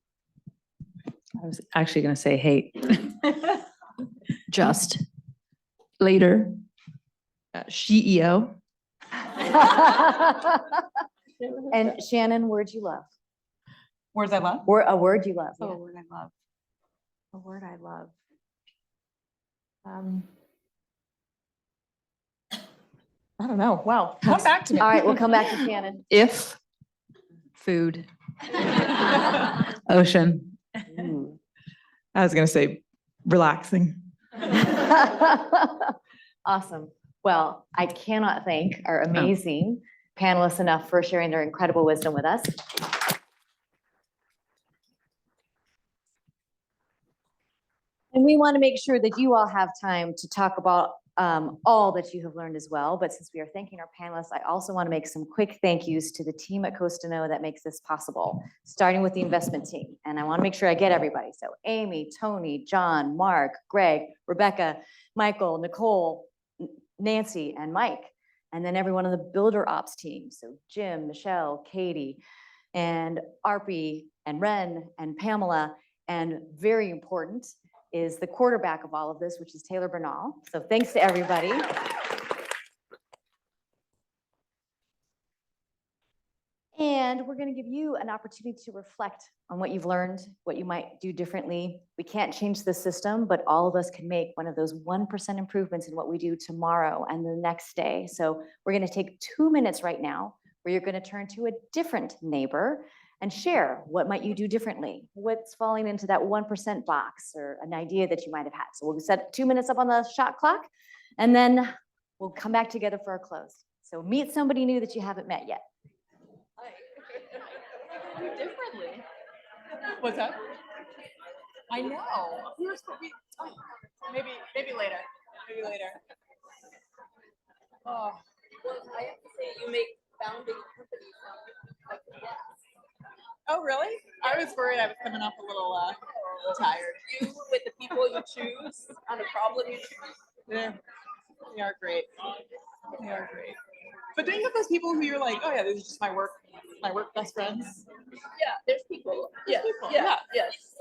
I was actually going to say hate. Just. Later. CEO. And Shannon, word you love? Words I love. Or a word you love? Oh, yeah. a word I love. A word I love. I don't know. Wow. Come back to me. All right, we'll come back to Shannon. If. Food. Ocean. Ooh. I was going to say relaxing. Awesome. Well, I cannot thank our amazing panelists enough for sharing their incredible wisdom with us. And we want to make sure that you all have time to talk about all that you have learned as well. But since we are thanking our panelists, I also want to make some quick thank yous to the team at Costanoa that makes this possible, starting with the investment team. And I want to make sure I get everybody. So Amy, Tony, John, Mark, Greg, Rebecca, Michael, Nicole, Nancy, and Mike. And then everyone on the builder ops team. So Jim, Michelle, Katie, and Arpie, and Ren, and Pamela. And very important is the quarterback of all of this, which is Taylor Bernal. So thanks to everybody. And we're going to give you an opportunity to reflect on what you've learned, what you might do differently. We can't change the system, but all of us can make one of those 1% improvements in what we do tomorrow and the next day. So we're going to take 2 minutes right now where you're going to turn to a different neighbor and share what might you do differently, what's falling into that 1% box or an idea that you might have had. So we'll set 2 minutes up on the shot clock, and then we'll come back together for our close. So meet somebody new that you haven't met yet. Differently. What's that? I know. Maybe later. Maybe later. Oh. I have to say, you make founding companies sound like Oh, really? I was worried I was coming off a little tired. you with the people you choose on the problem you choose. Yeah, they are great. They are great. But don't you have those people who you're like, oh yeah, these are just my work best friends? Yeah, there's people. Yeah, people, yeah, yeah. yes.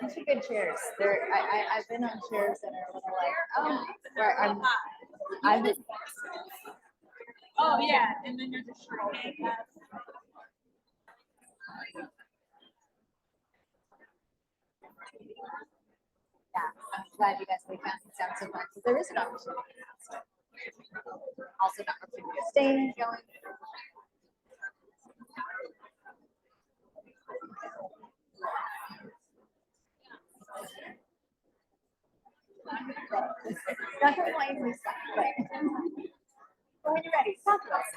These are good chairs. I've been on chairs that are a little like, oh, where I'm Oh, yeah, and then you're just shrinking. Yeah, I'm glad you guys made that sound so much. There is an opportunity. Also an opportunity to stay going. Not gonna lie, it's stuff, but when you're ready, talk to us.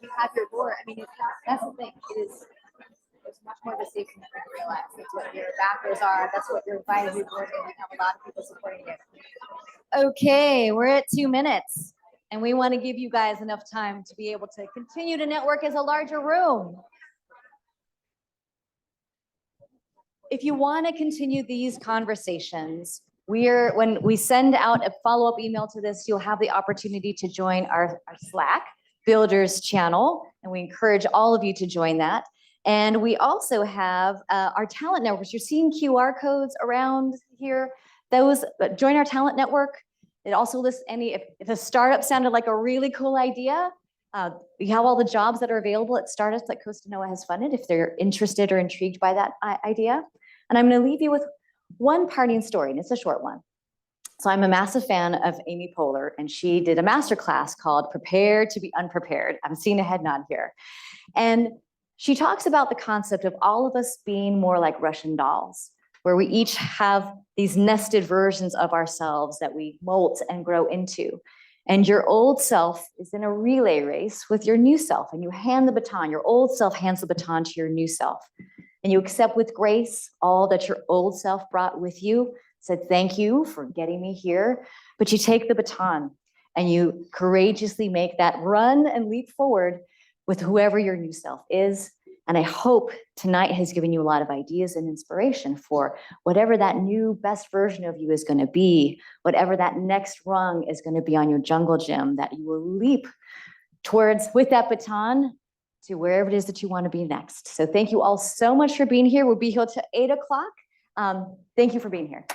You have your door. I mean, that's the thing. It's much more of a safety net than you realize. That's what your backers are. That's what your advisory board is. You have a lot of people supporting you. Okay, we're at 2 minutes, and we want to give you guys enough time to be able to continue to network as a larger room. If you want to continue these conversations, when we send out a follow-up email to this, you'll have the opportunity to join our Slack Builders channel, and we encourage all of you to join that. And we also have our talent networks. You're seeing QR codes around here. Those join our talent network. It also lists if a startup sounded like a really cool idea, we have all the jobs that are available at startups that Costanoa has funded if they're interested or intrigued by that idea. And I'm going to leave you with one parting story, and it's a short one. So I'm a massive fan of Amy Poehler, and she did a masterclass called Prepare to be Unprepared. I'm seeing a head nod here. And she talks about the concept of all of us being more like Russian dolls, where we each have these nested versions of ourselves that we molt and grow into. And your old self is in a relay race with your new self, and you hand the baton. Your old self hands the baton to your new self. And you accept with grace all that your old self brought with you, said, thank you for getting me here. But you take the baton and you courageously make that run and leap forward with whoever your new self is. And I hope tonight has given you a lot of ideas and inspiration for whatever that new best version of you is going to be, whatever that next rung is going to be on your jungle gym, that you will leap towards with that baton to wherever it is that you want to be next. So thank you all so much for being here. We'll be here till 8 o'clock. Thank you for being here.